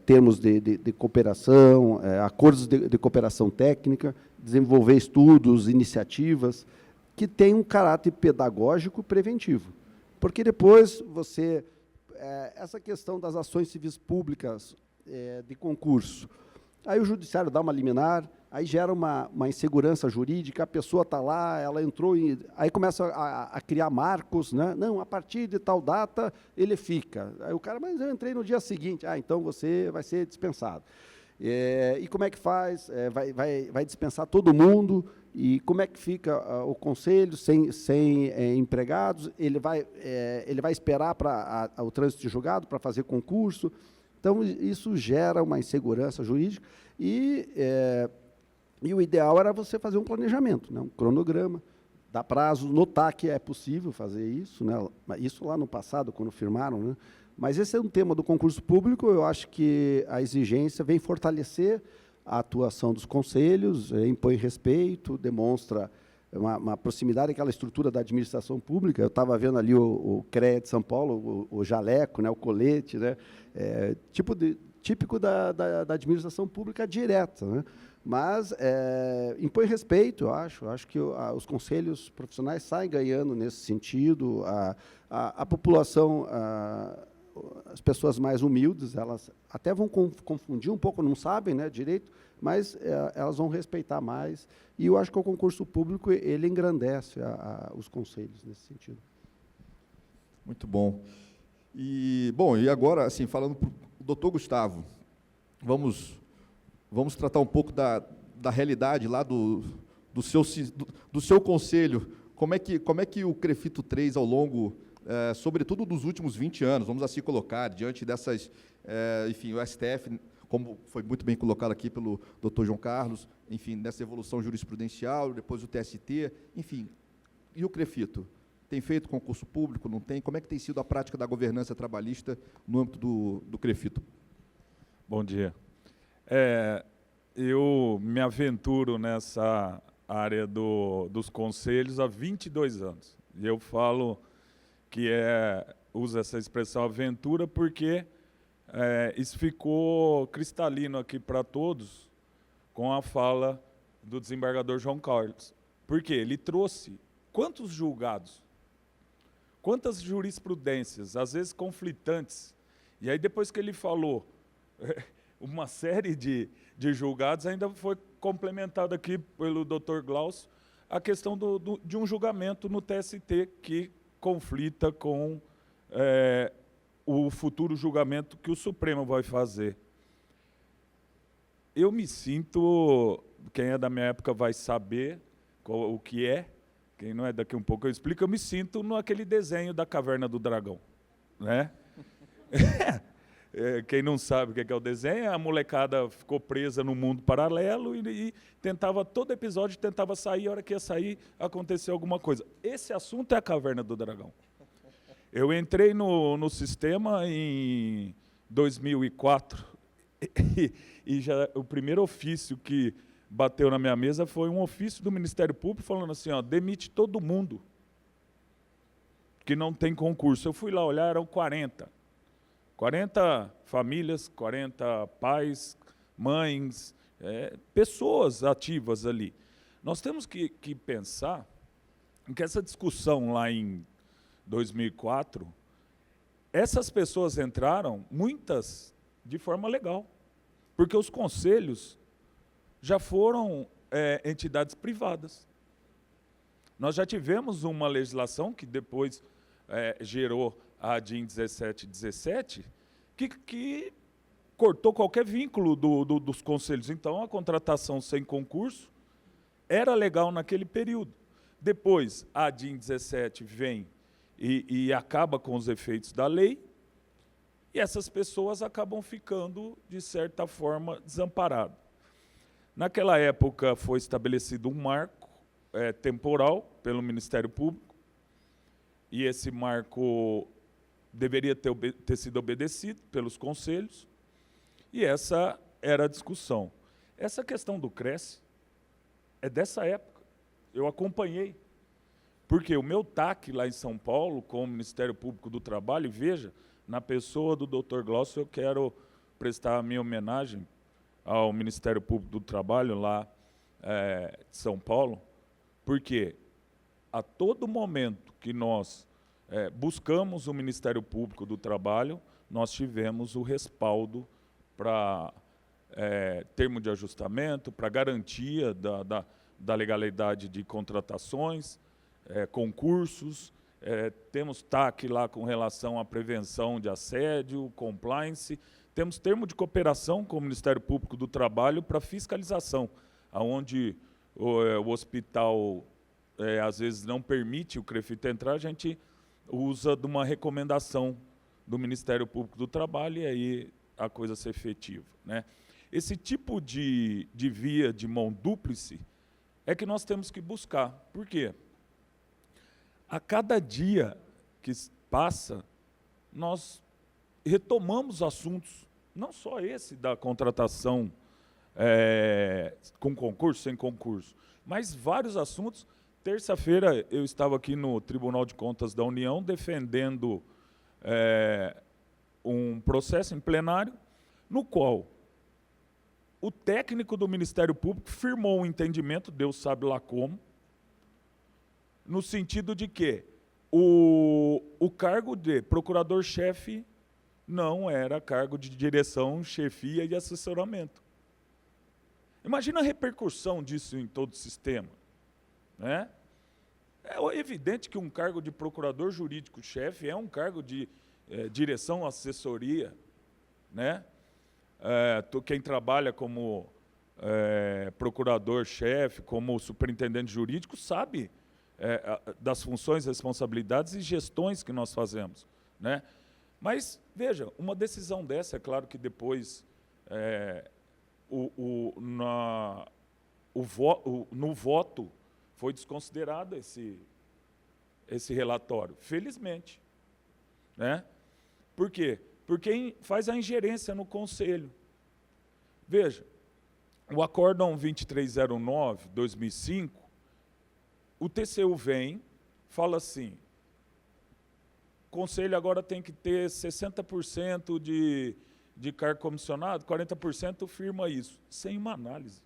termos de cooperação, acordos de cooperação técnica, desenvolver estudos, iniciativas, que têm um caráter pedagógico preventivo. Porque depois essa questão das ações civis públicas de concurso, aí o judiciário dá uma liminar, aí gera uma insegurança jurídica, a pessoa está lá, ela entrou, aí começa a criar marcos, né? Não, a partir de tal data ele fica. Aí o cara, mas eu entrei no dia seguinte, então você vai ser dispensado. E como é que faz? Vai dispensar todo mundo, e como é que fica o conselho sem empregados? Ele vai esperar para o trânsito de julgado para fazer concurso. Então, isso gera uma insegurança jurídica e o ideal era você fazer um planejamento, né, um cronograma, dar prazo, notar que é possível fazer isso, né, isso lá no passado, quando firmaram, né, mas esse é um tema do concurso público, eu acho que a exigência vem fortalecer a atuação dos conselhos, impõe respeito, demonstra uma proximidade àquela estrutura da administração pública. Eu estava vendo ali o CREA de São Paulo, o jaleco, né, o colete, né, típico da administração pública direta, né, mas impõe respeito, eu acho que os conselhos profissionais saem ganhando nesse sentido, a população, as pessoas mais humildes, elas até vão confundir um pouco, não sabem, né, direito, mas elas vão respeitar mais, e eu acho que o concurso público ele engrandece os conselhos nesse sentido. Muito bom. E agora, assim, falando para o doutor Gustavo, vamos tratar um pouco da realidade lá do seu conselho. Como é que o CREFITO 3, ao longo, sobretudo dos últimos 20 anos, vamos assim colocar, diante dessas, enfim, o STF, como foi muito bem colocado aqui pelo doutor João Carlos, enfim, nessa evolução jurisprudencial, depois o TST, enfim, e o CREFITO? Tem feito concurso público, não tem? Como é que tem sido a prática da governança trabalhista no âmbito do CREFITO? Bom dia. Eu me aventuro nessa área dos conselhos há 22 anos. E eu falo que uso essa expressão aventura porque isso ficou cristalino aqui para todos com a fala do desembargador João Carlos. Por quê? Ele trouxe quantos julgados, quantas jurisprudências, às vezes conflitantes, e aí depois que ele falou uma série de julgados, ainda foi complementado aqui pelo Dr. Glaucio a questão de um julgamento no TST que conflita com o futuro julgamento que o Supremo vai fazer. Eu me sinto, quem é da minha época vai saber o que é, quem não é daqui um pouco eu explico, eu me sinto naquele desenho da Caverna do Dragão, né? Quem não sabe o que é o desenho, a molecada ficou presa no mundo paralelo e tentava, todo episódio tentava sair, a hora que ia sair, aconteceu alguma coisa. Esse assunto é a Caverna do Dragão. Eu entrei no sistema em 2004 e já o primeiro ofício que bateu na minha mesa foi um ofício do Ministério Público falando assim, ó, demite todo mundo que não tem concurso. Eu fui lá olhar, eram 40 famílias, 40 pais, mães, pessoas ativas ali. Nós temos que pensar que essa discussão lá em 2004, essas pessoas entraram, muitas de forma legal, porque os conselhos já foram entidades privadas. Nós já tivemos uma legislação que depois gerou a DIN 1717, que cortou qualquer vínculo dos conselhos. Então, a contratação sem concurso era legal naquele período. Depois, a DIN 17 vem e acaba com os efeitos da lei, e essas pessoas acabam ficando, de certa forma, desamparadas. Naquela época, foi estabelecido um marco temporal pelo Ministério Público, e esse marco deveria ter sido obedecido pelos conselhos, e essa era a discussão. Essa questão do Cresce é dessa época. Eu acompanhei. Porque o meu TAC lá em São Paulo, com o Ministério Público do Trabalho, e veja, na pessoa do Dr. Glaucio, eu quero prestar a minha homenagem ao Ministério Público do Trabalho lá de São Paulo, porque a todo momento que nós buscamos o Ministério Público do Trabalho, nós tivemos o respaldo para termo de ajustamento, para garantia da legalidade de contratações, concursos, temos TAC lá com relação à prevenção de assédio, compliance, temos termo de cooperação com o Ministério Público do Trabalho para fiscalização, onde o hospital às vezes não permite o CREFIT entrar, a gente usa de uma recomendação do Ministério Público do Trabalho e aí a coisa ser efetiva, né? Esse tipo de via de mão dúplice é que nós temos que buscar. Por quê? A cada dia que passa, nós retomamos assuntos, não só esse da contratação com concurso, sem concurso, mas vários assuntos. Terça-feira eu estava aqui no Tribunal de Contas da União defendendo um processo em plenário, no qual o técnico do Ministério Público firmou um entendimento, Deus sabe lá como, no sentido de que o cargo de procurador-chefe não era cargo de direção, chefia e assessoramento. Imagina a repercussão disso em todo o sistema, né? É evidente que um cargo de procurador jurídico-chefe é um cargo de direção, assessoria, né? Quem trabalha como procurador-chefe, como superintendente jurídico, sabe das funções, responsabilidades e gestões que nós fazemos, né? Mas, veja, uma decisão dessa, é claro que depois, no voto, foi desconsiderado esse relatório, felizmente, né? Por quê? Porque faz a ingerência no Conselho. Veja, o Acórdão 2309, 2005, o TCU vem, fala assim, o Conselho agora tem que ter 60% de cargo comissionado, 40% firma isso, sem uma análise.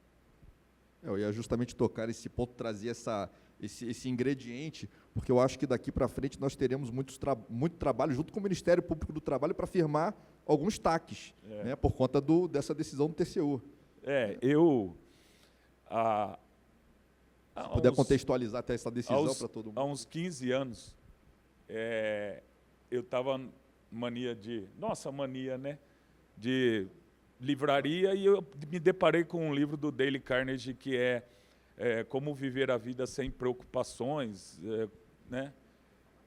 Eu ia justamente tocar esse ponto, trazer esse ingrediente, porque eu acho que daqui para frente nós teremos muito trabalho junto com o Ministério Público do Trabalho para firmar alguns TACs, né, por conta dessa decisão do TCU. Se puder contextualizar até essa decisão para todo mundo. Há uns 15 anos, eu estava mania, né, de livraria, e eu me deparei com um livro do Dale Carnegie que é Como Viver a Vida Sem Preocupações, né?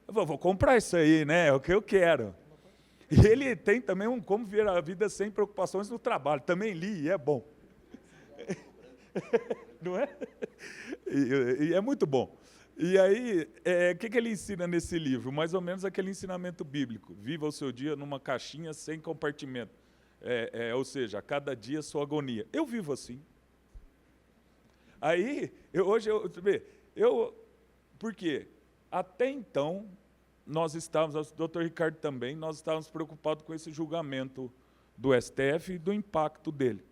Eu vou comprar isso aí, né? É o que eu quero. E ele tem também um Como Viver a Vida Sem Preocupações no Trabalho. Também li e é bom. Não é? E é muito bom. E aí, o que ele ensina nesse livro? Mais ou menos aquele ensinamento bíblico. Viva o seu dia numa caixinha sem compartimento. Ou seja, a cada dia sua agonia. Eu vivo assim. Aí, por quê? Até então, nós estávamos, o doutor Ricardo também, nós estávamos preocupados com esse julgamento do STF e do impacto dele.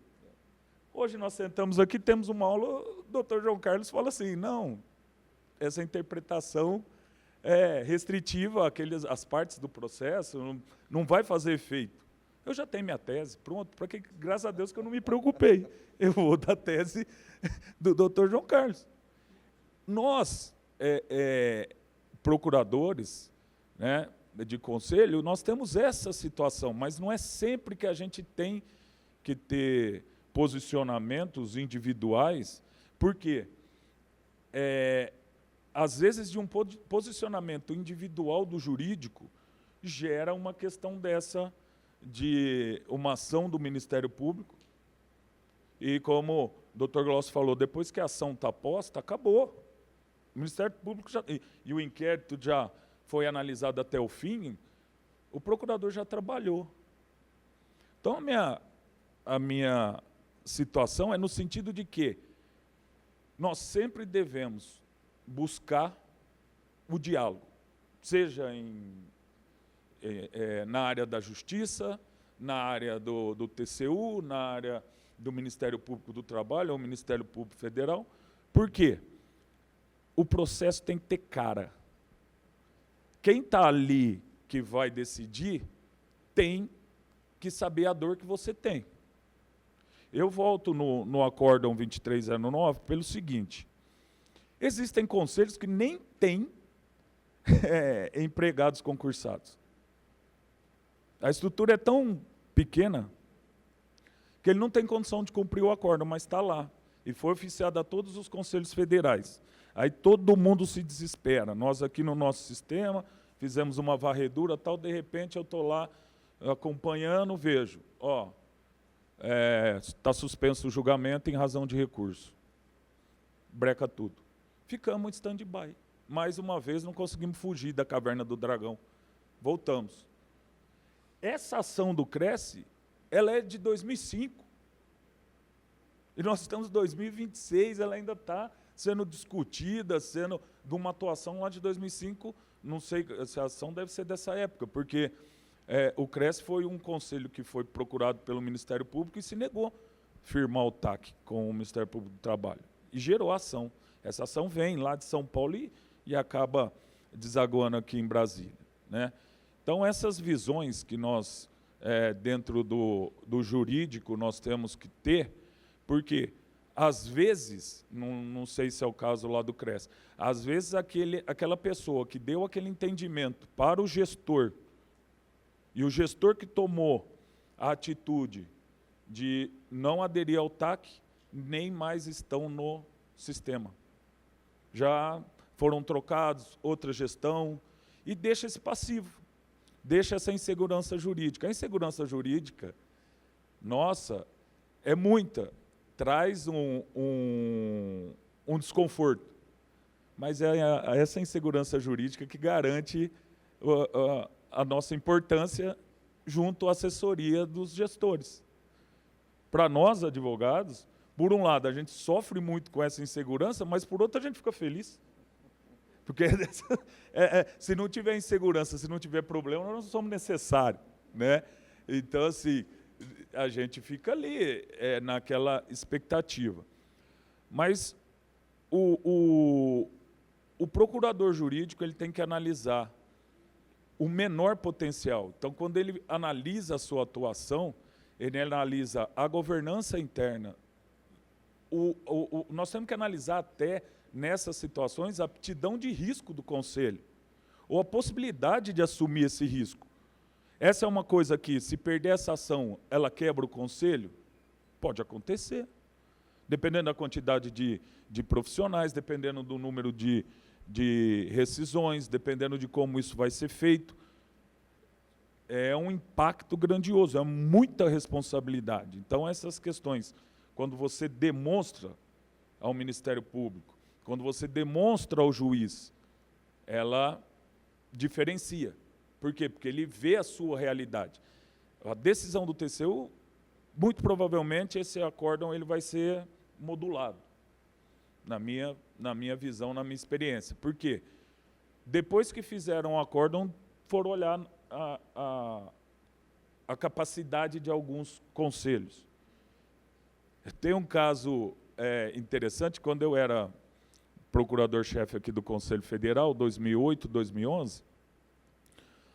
Hoje nós sentamos aqui, temos uma aula, o doutor João Carlos fala assim, não, essa interpretação é restritiva às partes do processo, não vai fazer efeito. Eu já tenho minha tese, pronto, porque graças a Deus que eu não me preocupei. Eu vou da tese do doutor João Carlos. Nós, procuradores, né, de conselho, nós temos essa situação, mas não é sempre que a gente tem que ter posicionamentos individuais, porque às vezes de um posicionamento individual do jurídico gera uma questão dessa de uma ação do Ministério Público, e como o Dr. Glaucio falou, depois que a ação está posta, acabou. O Ministério Público e o inquérito já foi analisado até o fim, o procurador já trabalhou. Então, a minha situação é no sentido de que nós sempre devemos buscar o diálogo, seja na área da Justiça, na área do TCU, na área do Ministério Público do Trabalho, ou Ministério Público Federal. Por quê? O processo tem que ter cara. Quem está ali que vai decidir tem que saber a dor que você tem. Eu volto no Acórdão 2309 pelo seguinte: existem conselhos que nem têm empregados concursados. A estrutura é tão pequena que ele não tem condição de cumprir o acórdão, mas está lá. E foi oficiado a todos os conselhos federais. Aí todo mundo se desespera. Nós aqui no nosso sistema fizemos uma varredura, tal, de repente eu estou lá acompanhando, vejo, está suspenso o julgamento em razão de recurso. Breca tudo. Ficamos em stand-by. Mais uma vez não conseguimos fugir da caverna do dragão. Voltamos. Essa ação do Cresce, ela é de 2005. E nós estamos em 2026, ela ainda está sendo discutida, sendo de uma atuação lá de 2005, não sei se a ação deve ser dessa época, porque o Cresce foi um conselho que foi procurado pelo Ministério Público e se negou a firmar o TAC com o Ministério Público do Trabalho. E gerou ação. Essa ação vem lá de São Paulo e acaba desaguando aqui em Brasília, né? Então, essas visões que nós, dentro do jurídico, nós temos que ter, porque, às vezes, não sei se é o caso lá do CRES, às vezes aquela pessoa que deu aquele entendimento para o gestor, e o gestor que tomou a atitude de não aderir ao TAC, nem mais estão no sistema. Já foram trocados, outra gestão, e deixa esse passivo, deixa essa insegurança jurídica. A insegurança jurídica, nossa, é muita, traz um desconforto, mas é essa insegurança jurídica que garante a nossa importância junto à assessoria dos gestores. Para nós, advogados, por um lado, a gente sofre muito com essa insegurança, mas por outro, a gente fica feliz. Porque se não tiver insegurança, se não tiver problema, nós não somos necessários, né? Então, assim, a gente fica ali, naquela expectativa. Mas o procurador jurídico ele tem que analisar o menor potencial. Então, quando ele analisa a sua atuação, ele analisa a governança interna. Nós temos que analisar até, nessas situações, a aptidão de risco do conselho, ou a possibilidade de assumir esse risco. Essa é uma coisa que, se perder essa ação, ela quebra o conselho? Pode acontecer. Dependendo da quantidade de profissionais, dependendo do número de rescisões, dependendo de como isso vai ser feito. É um impacto grandioso, é muita responsabilidade. Então, essas questões, quando você demonstra ao Ministério Público, quando você demonstra ao juiz, ela diferencia. Por quê? Porque ele vê a sua realidade. A decisão do TCU, muito provavelmente, esse acórdão ele vai ser modulado, na minha visão, na minha experiência. Por quê? Depois que fizeram o acórdão, foram olhar a capacidade de alguns conselhos. Tem um caso interessante, quando eu era procurador-chefe aqui do Conselho Federal, 2008, 2011,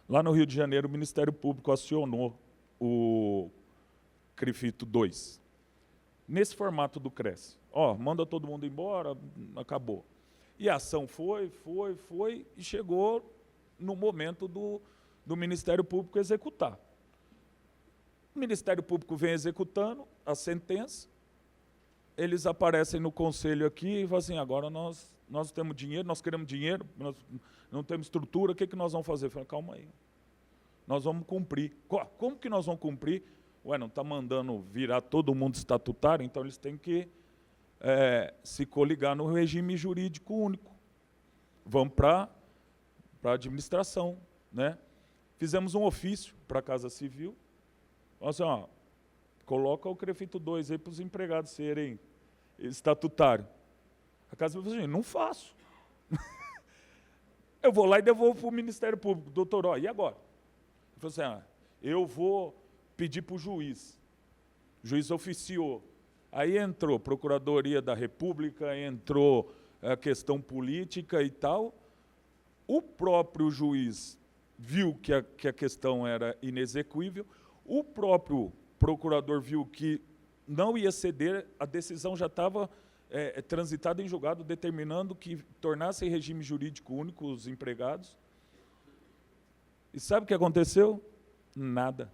lá no Rio de Janeiro, o Ministério Público acionou o CRIFITO 2, nesse formato do Cresce. Manda todo mundo embora, acabou. E a ação foi, e chegou no momento do Ministério Público executar. O Ministério Público vem executando a sentença, eles aparecem no conselho aqui e falam assim, agora nós temos dinheiro, nós queremos dinheiro, nós não temos estrutura, o que nós vamos fazer? Eu falei, calma aí, nós vamos cumprir. Como que nós vamos cumprir? Ué, não está mandando virar todo mundo estatutário, então eles têm que se coligar no regime jurídico único. Vamos para a administração, né? Fizemos um ofício para a Casa Civil, assim, ó, coloca o CREFITO 2 aí para os empregados serem estatutários. A Casa Civil falou assim, não faço. Eu vou lá e devolvo para o Ministério Público. Doutor, ó, e agora? Ele falou assim, eu vou pedir para o juiz. O juiz oficiou. Aí entrou Procuradoria da República, entrou a questão política e tal. O próprio juiz viu que a questão era inexequível. O próprio procurador viu que não ia ceder, a decisão já estava transitada em julgado, determinando que tornasse regime jurídico único os empregados. E sabe o que aconteceu? Nada.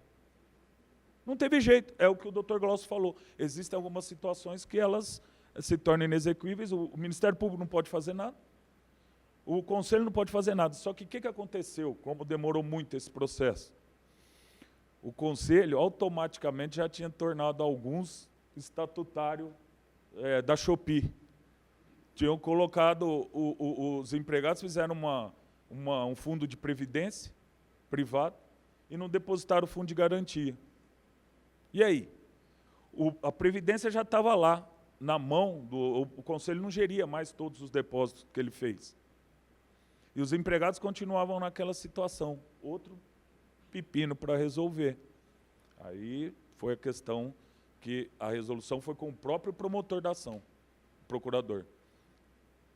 Não teve jeito, é o que o doutor Glaucio falou. Existem algumas situações que elas se tornam inexequíveis, o Ministério Público não pode fazer nada, o Conselho não pode fazer nada. Só que o que aconteceu, como demorou muito esse processo? O Conselho automaticamente já tinha tornado alguns estatutários da Shopee. Tinham colocado, os empregados fizeram um fundo de previdência privado e não depositaram o fundo de garantia. E aí? A Previdência já estava lá, na mão, o Conselho não geria mais todos os depósitos que ele fez. E os empregados continuavam naquela situação. Outro pepino para resolver. Aí foi a questão que a resolução foi com o próprio promotor da ação, o procurador.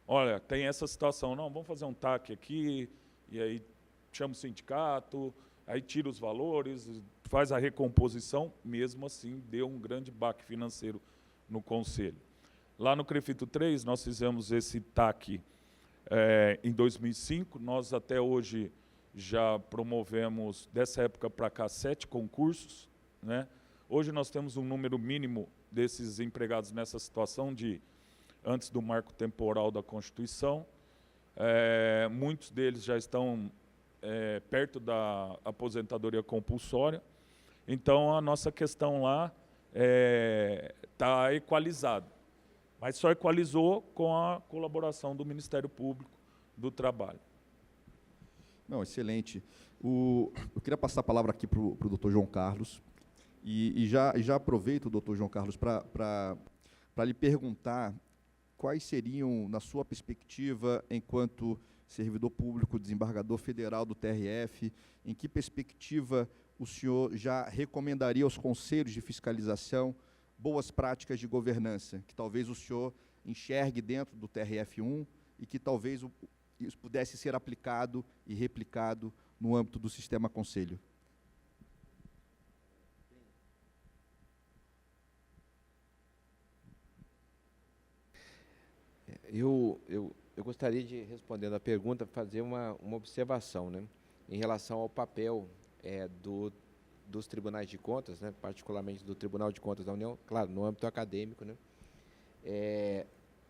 Olha, tem essa situação, não, vamos fazer um TAC aqui, e aí chama o sindicato, aí tira os valores, faz a recomposição, mesmo assim deu um grande baque financeiro no Conselho. Lá no CREFITO 3, nós fizemos esse TAC em 2005, nós até hoje já promovemos, dessa época para cá, 7 concursos, né? Hoje nós temos um número mínimo desses empregados nessa situação antes do marco temporal da Constituição. Muitos deles já estão perto da aposentadoria compulsória. Então, a nossa questão lá está equalizada. Mas só equalizou com a colaboração do Ministério Público do Trabalho. Não, excelente. Eu queria passar a palavra aqui para o doutor João Carlos, e já aproveito, doutor João Carlos, para lhe perguntar quais seriam, na sua perspectiva, enquanto servidor público, desembargador federal do TRF, em que perspectiva o senhor já recomendaria aos conselhos de fiscalização boas práticas de governança, que talvez o senhor enxergue dentro do TRF1 e que talvez isso pudesse ser aplicado e replicado no âmbito do sistema conselho? Eu gostaria de, respondendo à pergunta, fazer uma observação, né, em relação ao papel dos tribunais de contas, né, particularmente do Tribunal de Contas da União, claro, no âmbito acadêmico, né,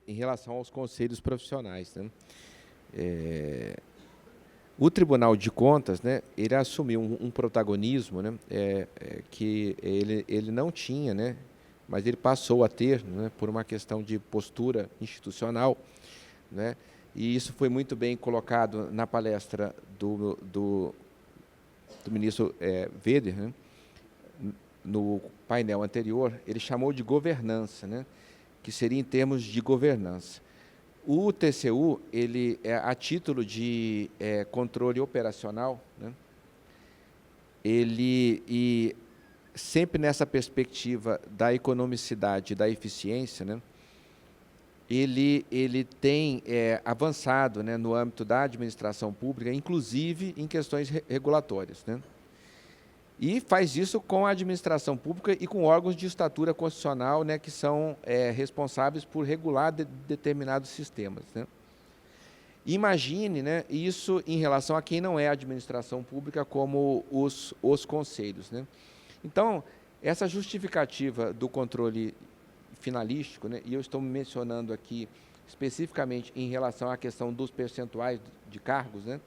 em relação aos conselhos profissionais, né. O Tribunal de Contas, né, ele assumiu um protagonismo, né, que ele não tinha, né, mas ele passou a ter, né, por uma questão de postura institucional, né, e isso foi muito bem colocado na palestra do ministro Weber, né, no painel anterior. Ele chamou de governança, né, que seria em termos de governança. O TCU, ele a título de controle operacional, né, e sempre nessa perspectiva da economicidade, da eficiência, né, ele tem avançado, né, no âmbito da administração pública, inclusive em questões regulatórias, né, e faz isso com a administração pública e com órgãos de estatura constitucional, né, que são responsáveis por regular determinados sistemas, né. Imagine, né, isso em relação a quem não é administração pública, como os conselhos, né? Então, essa justificativa do controle finalístico, né, e eu estou mencionando aqui especificamente em relação à questão dos percentuais de cargos, né,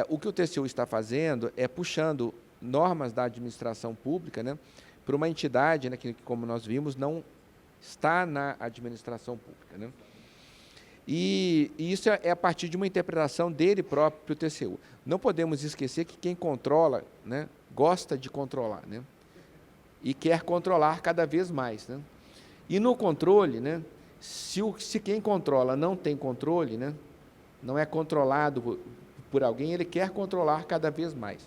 o que o TCU está fazendo é puxando normas da administração pública, né, para uma entidade, né, que, como nós vimos, não está na administração pública, né? E isso é a partir de uma interpretação dele próprio, TCU. Não podemos esquecer que quem controla, né, gosta de controlar, né, e quer controlar cada vez mais, né? E no controle, né, se quem controla não tem controle, né, não é controlado por alguém, ele quer controlar cada vez mais.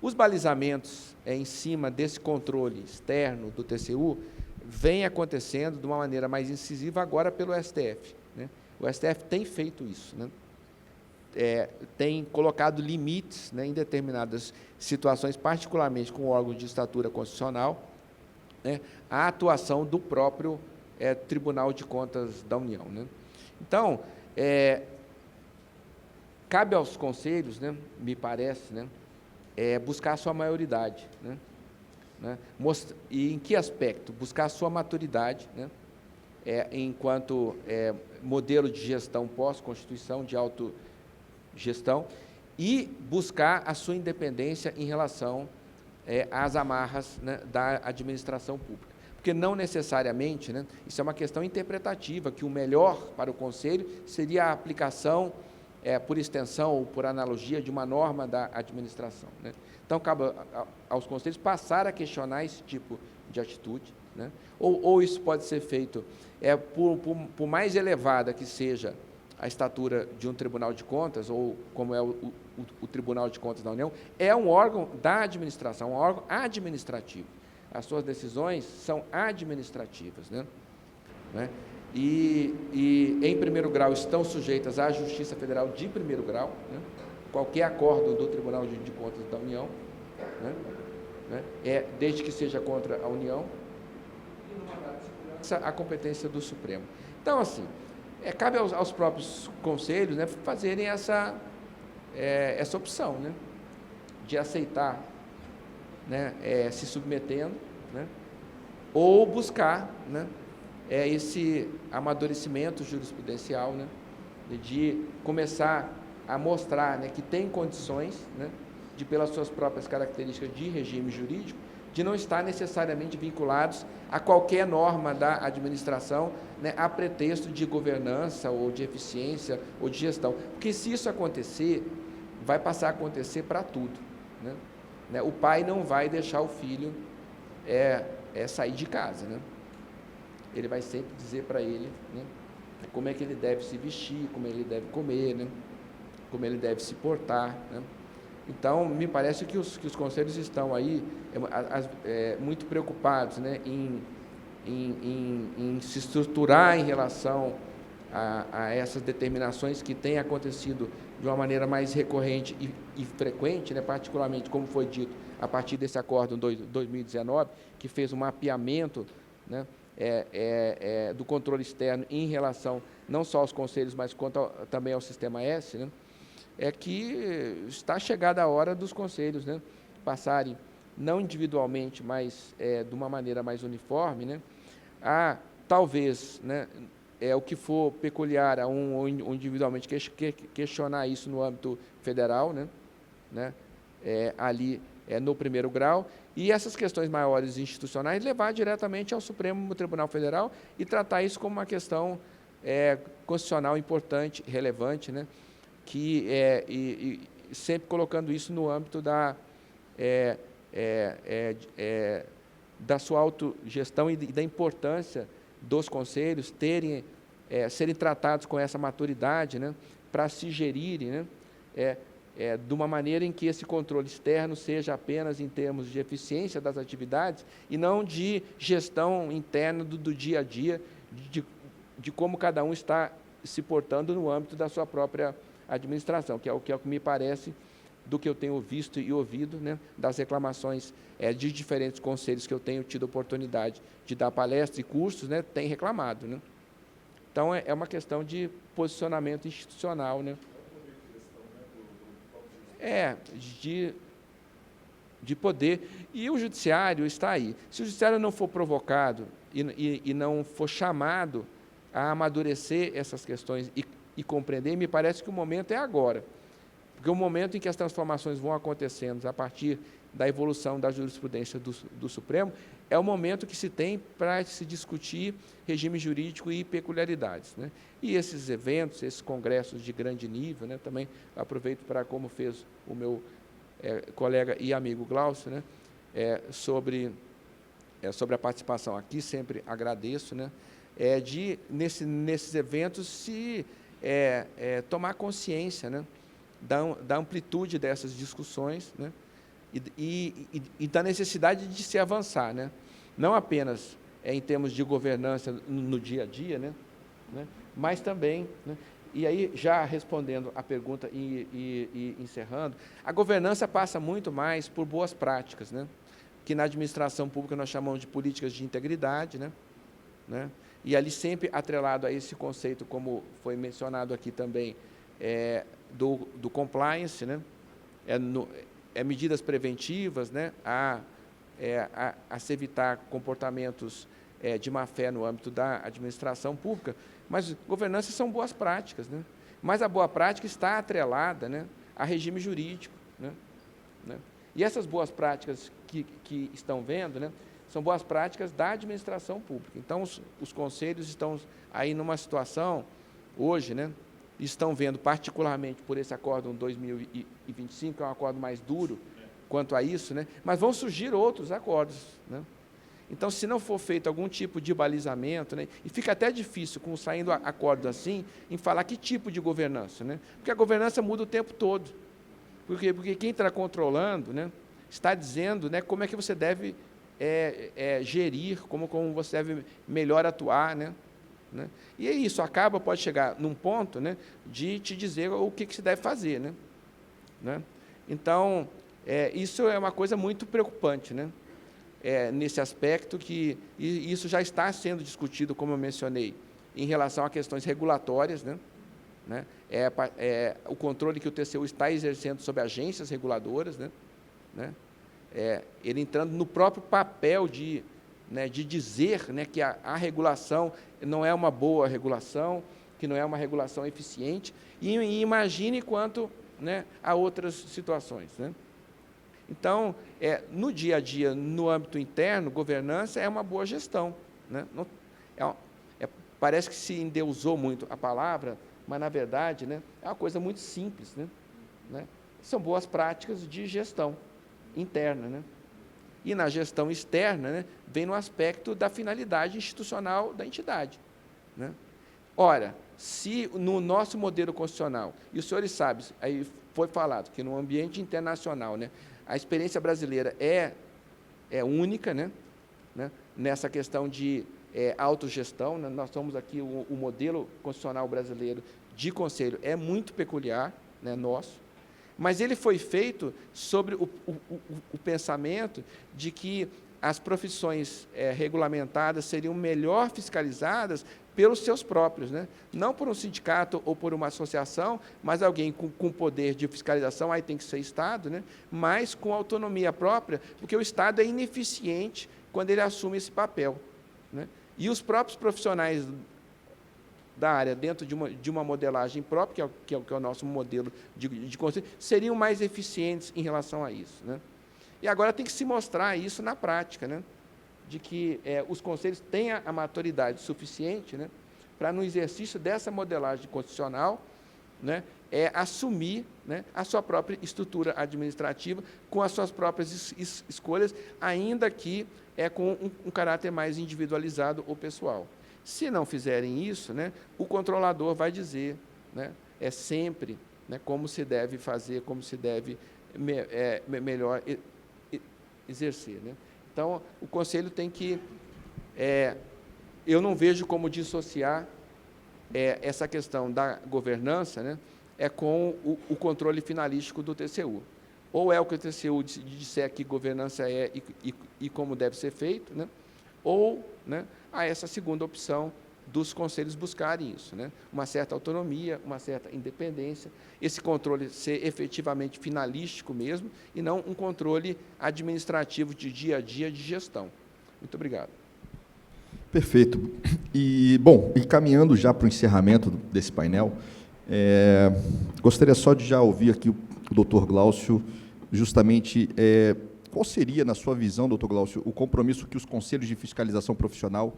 Os balizamentos em cima desse controle externo do TCU vêm acontecendo de uma maneira mais incisiva agora pelo STF, né? O STF tem feito isso, né? Tem colocado limites, né, em determinadas situações, particularmente com órgãos de estatura constitucional, né, à atuação do próprio Tribunal de Contas da União, né? Então, cabe aos conselhos, né, me parece, né, buscar a sua maioridade, né? E em que aspecto? Buscar a sua maturidade, né, enquanto modelo de gestão pós-Constituição, de autogestão, e buscar a sua independência em relação às amarras, né, da administração pública. Porque não necessariamente, né, isso é uma questão interpretativa, que o melhor para o Conselho seria a aplicação, por extensão ou por analogia, de uma norma da administração, né? Então, cabe aos conselhos passar a questionar esse tipo de atitude, né? Ou isso pode ser feito, por mais elevada que seja a estatura de um Tribunal de Contas, ou como é o Tribunal de Contas da União, é um órgão da administração, um órgão administrativo. As suas decisões são administrativas, né? E, em primeiro grau, estão sujeitas à Justiça Federal de primeiro grau, né? Qualquer acordo do Tribunal de Contas da União, né? Desde que seja contra a União, e no mandado de segurança, a competência do Supremo. Então, assim, cabe aos próprios conselhos, né, fazerem essa opção, né, de aceitar, né, se submetendo, né, ou buscar, né, esse amadurecimento jurisprudencial, né, de começar a mostrar, né, que tem condições, né, de, pelas suas próprias características de regime jurídico, de não estar necessariamente vinculados a qualquer norma da administração, né, a pretexto de governança, ou de eficiência, ou de gestão. Porque se isso acontecer, vai passar a acontecer para tudo, né? O pai não vai deixar o filho sair de casa, né? Ele vai sempre dizer para ele, né, como é que ele deve se vestir, como ele deve comer, né, como ele deve se portar, né? Então, me parece que os conselhos estão aí muito preocupados, né, em se estruturar em relação a essas determinações que têm acontecido de uma maneira mais recorrente e frequente, né, particularmente, como foi dito, a partir desse acordo em 2019, que fez um mapeamento, né, do controle externo em relação não só aos conselhos, mas quanto também ao Sistema S, né, que está chegada a hora dos conselhos, né, passarem, não individualmente, mas de uma maneira mais uniforme, né, a talvez, né, o que for peculiar a um ou individualmente questionar isso no âmbito federal, né, ali no primeiro grau, e essas questões maiores institucionais levar diretamente ao Supremo Tribunal Federal e tratar isso como uma questão constitucional importante, relevante, né, que e sempre colocando isso no âmbito da sua autogestão e da importância dos conselhos serem tratados com essa maturidade, né, para se gerirem, né, de uma maneira em que esse controle externo seja apenas em termos de eficiência das atividades e não de gestão interna do dia a dia, de como cada um está se portando no âmbito da sua própria administração, que é o que me parece do que eu tenho visto e ouvido, né, das reclamações de diferentes conselhos que eu tenho tido oportunidade de dar palestras e cursos, né, tem reclamado, né? Então, é uma questão de posicionamento institucional, né? De poder. E o judiciário está aí. Se o judiciário não for provocado e não for chamado a amadurecer essas questões e compreender, me parece que o momento é agora. Porque o momento em que as transformações vão acontecendo a partir da evolução da jurisprudência do Supremo é o momento que se tem para se discutir regime jurídico e peculiaridades, né? E esses eventos, esses congressos de grande nível, né, também aproveito para, como fez o meu colega e amigo Glaucio, né, sobre a participação aqui, sempre agradeço, né, nesses eventos se tomar consciência, né, da amplitude dessas discussões, né, e da necessidade de se avançar, né, não apenas em termos de governança no dia a dia, né, mas também, né, e aí, já respondendo a pergunta e encerrando, a governança passa muito mais por boas práticas, né, que na administração pública nós chamamos de políticas de integridade, né, e ali sempre atrelado a esse conceito, como foi mencionado aqui também, do compliance, né, medidas preventivas, né, a se evitar comportamentos de má-fé no âmbito da administração pública, mas governança são boas práticas, né? Mas a boa prática está atrelada, né, a regime jurídico, né? E essas boas práticas que estão vendo, né, são boas práticas da administração pública. Então, os conselhos estão aí numa situação, hoje, né, estão vendo, particularmente por esse acórdão 2025, que é um acórdão mais duro quanto a isso, né, mas vão surgir outros acordos, né? Então, se não for feito algum tipo de balizamento, né, e fica até difícil, com saindo acordos assim, em falar que tipo de governança, né? Porque a governança muda o tempo todo. Porque quem está controlando, né, está dizendo, né, como é que você deve gerir, como você deve melhor atuar, né? E isso pode chegar num ponto, né, de te dizer o que se deve fazer, né? Então, isso é uma coisa muito preocupante, né? Nesse aspecto e isso já está sendo discutido, como eu mencionei, em relação a questões regulatórias, né? O controle que o TCU está exercendo sobre agências reguladoras, né? Ele entrando no próprio papel de dizer, né, que a regulação não é uma boa regulação, que não é uma regulação eficiente, e imagine quanto, né, a outras situações, né? Então, no dia a dia, no âmbito interno, governança é uma boa gestão, né? Parece que se endeusou muito a palavra, mas, na verdade, né, é uma coisa muito simples, né? São boas práticas de gestão interna, né? E na gestão externa, né, vem no aspecto da finalidade institucional da entidade, né? Ora, se no nosso modelo constitucional, e os senhores sabem, aí foi falado que no ambiente internacional, né, a experiência brasileira é única, né, nessa questão de autogestão, né? Nós somos aqui, o modelo constitucional brasileiro de conselho é muito peculiar, né, nosso, mas ele foi feito sobre o pensamento de que as profissões regulamentadas seriam melhor fiscalizadas pelos seus próprios, né? Não por um sindicato ou por uma associação, mas alguém com poder de fiscalização, aí tem que ser Estado, né? Mas com autonomia própria, porque o Estado é ineficiente quando ele assume esse papel, né? E os próprios profissionais da área, dentro de uma modelagem própria, que é o nosso modelo de conselho, seriam mais eficientes em relação a isso, né? E agora tem que se mostrar isso na prática, né? De que os conselhos têm a maturidade suficiente, né, para, no exercício dessa modelagem constitucional, né, assumir, né, a sua própria estrutura administrativa com as suas próprias escolhas, ainda que com um caráter mais individualizado ou pessoal. Se não fizerem isso, né, o controlador vai dizer, né, sempre, né, como se deve fazer, como se deve melhor exercer, né? Então, o Conselho tem que... eu não vejo como dissociar essa questão da governança, né, com o controle finalístico do TCU. Ou é o que o TCU disser que governança e como deve ser feito, né, ou, né, há essa segunda opção dos conselhos buscarem isso, né? Uma certa autonomia, uma certa independência, esse controle ser efetivamente finalístico mesmo, e não um controle administrativo de dia a dia de gestão. Muito obrigado. Perfeito. E, bom, caminhando já para o encerramento desse painel, gostaria só de já ouvir aqui o doutor Glaucio, justamente, qual seria, na sua visão, doutor Glaucio, o compromisso que os conselhos de fiscalização profissional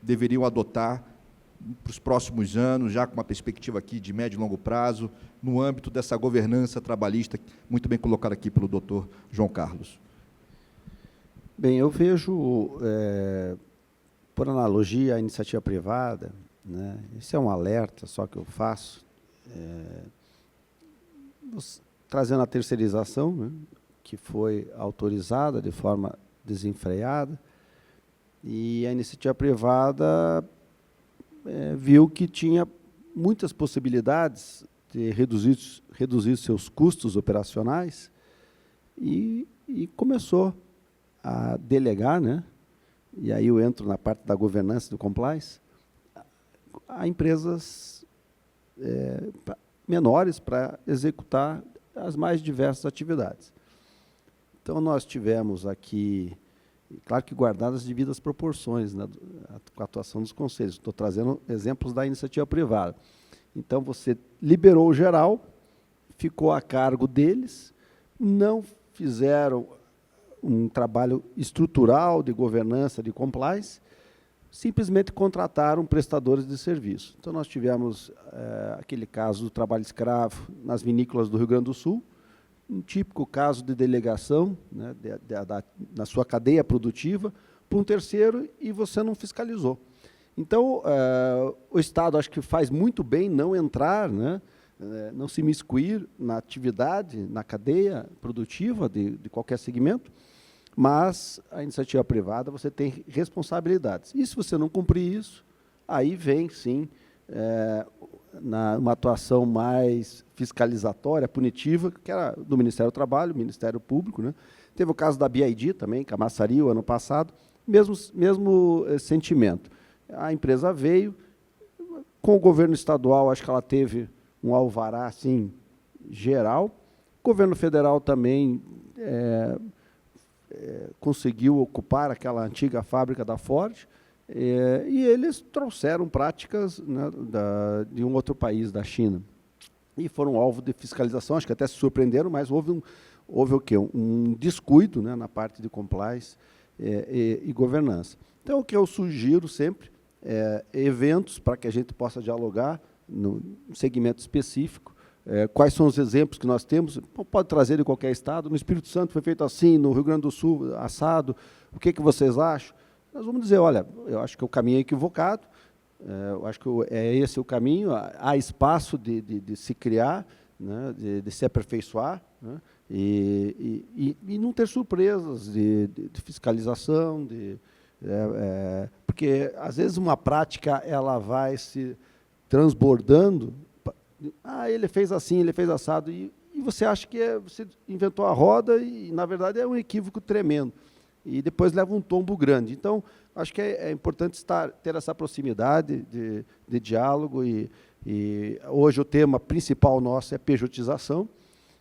deveriam adotar para os próximos anos, já com uma perspectiva aqui de médio e longo prazo, no âmbito dessa governança trabalhista, muito bem colocada aqui pelo doutor João Carlos? Bem, eu vejo, por analogia, a iniciativa privada, né, esse é um alerta só que eu faço, trazendo a terceirização, né, que foi autorizada de forma desenfreada, e a iniciativa privada viu que tinha muitas possibilidades de reduzir seus custos operacionais e começou a delegar, né? E aí eu entro na parte da governança do compliance, a empresas menores para executar as mais diversas atividades. Então, nós tivemos aqui, claro que guardadas as devidas proporções, né, com a atuação dos conselhos. Estou trazendo exemplos da iniciativa privada. Então, você liberou o geral, ficou a cargo deles, não fizeram um trabalho estrutural de governança, de compliance, simplesmente contrataram prestadores de serviço. Então, nós tivemos aquele caso do trabalho escravo nas vinícolas do Rio Grande do Sul, um típico caso de delegação, né, na sua cadeia produtiva, para um terceiro, e você não fiscalizou. Então, o Estado acho que faz muito bem não entrar, né, não se imiscuir na atividade, na cadeia produtiva de qualquer segmento, mas a iniciativa privada você tem responsabilidades. E se você não cumprir isso, aí vem, sim, uma atuação mais fiscalizatória, punitiva, que era do Ministério do Trabalho, Ministério Público, né? Teve o caso da BID também, Camaçari, o ano passado, mesmo sentimento. A empresa veio, com o governo estadual, acho que ela teve um alvará assim, geral. O governo federal também conseguiu ocupar aquela antiga fábrica da Ford, e eles trouxeram práticas, né, de um outro país, da China. E foram alvo de fiscalização, acho que até se surpreenderam, mas houve o quê? Um descuido, né, na parte de compliance e governança. Então, o que eu sugiro sempre eventos para que a gente possa dialogar no segmento específico. Quais são os exemplos que nós temos? Pode trazer de qualquer estado. No Espírito Santo foi feito assim, no Rio Grande do Sul, assado. O que vocês acham? Nós vamos dizer, olha, eu acho que o caminho é equivocado, eu acho que é esse o caminho, há espaço de se criar, né, de se aperfeiçoar, né, e não ter surpresas de fiscalização, porque, às vezes, uma prática ela vai se transbordando. Ele fez assim, ele fez assado, e você acha que você inventou a roda e, na verdade, é um equívoco tremendo. E depois leva um tombo grande. Então, acho que é importante ter essa proximidade de diálogo, e hoje o tema principal nosso é pejotização.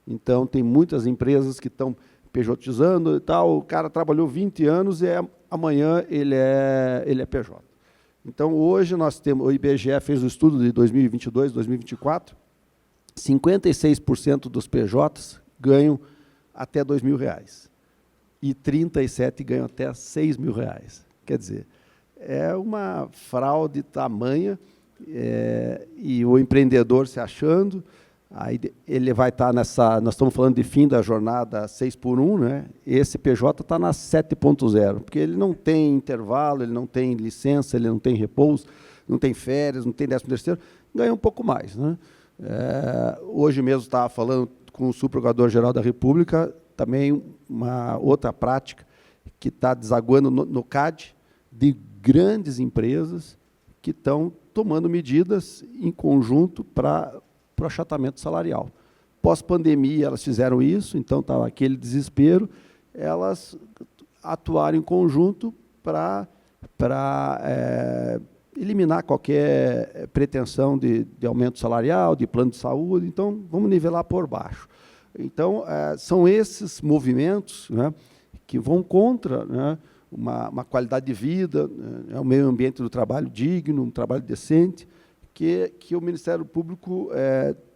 Então, tem muitas empresas que estão pejotizando e tal, o cara trabalhou 20 anos e amanhã ele é PJ. Então, hoje nós temos, o IBGE fez o estudo de 2022, 2024, 56% dos PJs ganham até R$2.000, e 37% ganham até R$6.000. Quer dizer, é uma fraude tamanha, e o empreendedor se achando, aí ele vai estar nessa, nós estamos falando de fim da jornada 6x1, né? Esse PJ está na 7.0, porque ele não tem intervalo, ele não tem licença, ele não tem repouso, não tem férias, não tem 13º, ganha um pouco mais, né? Hoje mesmo estava falando com o subprocurador-geral da República, também uma outra prática que está desaguando no CAD, de grandes empresas que estão tomando medidas em conjunto para o achatamento salarial. Pós-pandemia, elas fizeram isso, então estava aquele desespero, elas atuaram em conjunto para eliminar qualquer pretensão de aumento salarial, de plano de saúde, então vamos nivelar por baixo. Então, são esses movimentos, né, que vão contra, né, uma qualidade de vida, o meio ambiente do trabalho digno, um trabalho decente, que o Ministério Público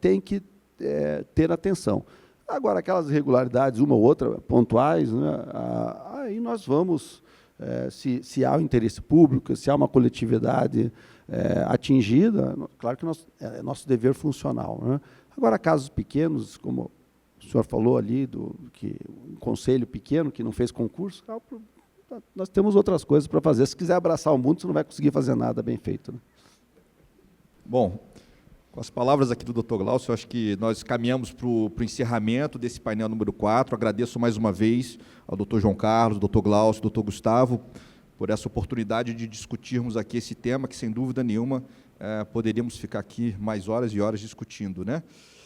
tem que ter atenção. Agora, aquelas irregularidades, uma ou outra, pontuais, né, aí nós vamos, se há o interesse público, se há uma coletividade atingida, claro que é nosso dever funcional, né? Agora, casos pequenos, como o senhor falou ali, que um conselho pequeno que não fez concurso, nós temos outras coisas para fazer. Se quiser abraçar o mundo, você não vai conseguir fazer nada bem feito, né? Bom, com as palavras aqui do Dr. Glaucio, eu acho que nós caminhamos para o encerramento desse painel número 4. Agradeço mais uma vez ao Dr. João Carlos, Dr. Glaucio, Dr. Gustavo, por essa oportunidade de discutirmos aqui esse tema, que, sem dúvida nenhuma, poderíamos ficar aqui mais horas e horas discutindo, né?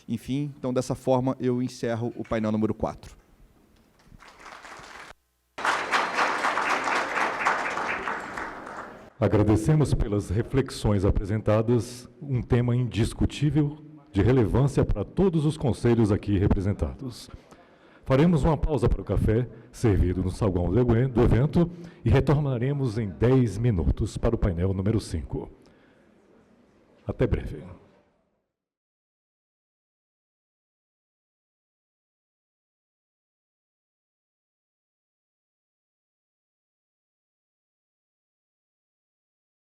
Enfim, então, dessa forma, eu encerro o painel número 4. Agradecemos pelas reflexões apresentadas, um tema indiscutível de relevância para todos os conselhos aqui representados. Faremos uma pausa para o café, servido no saguão do evento, e retornaremos em 10 minutos para o painel número 5. Até breve.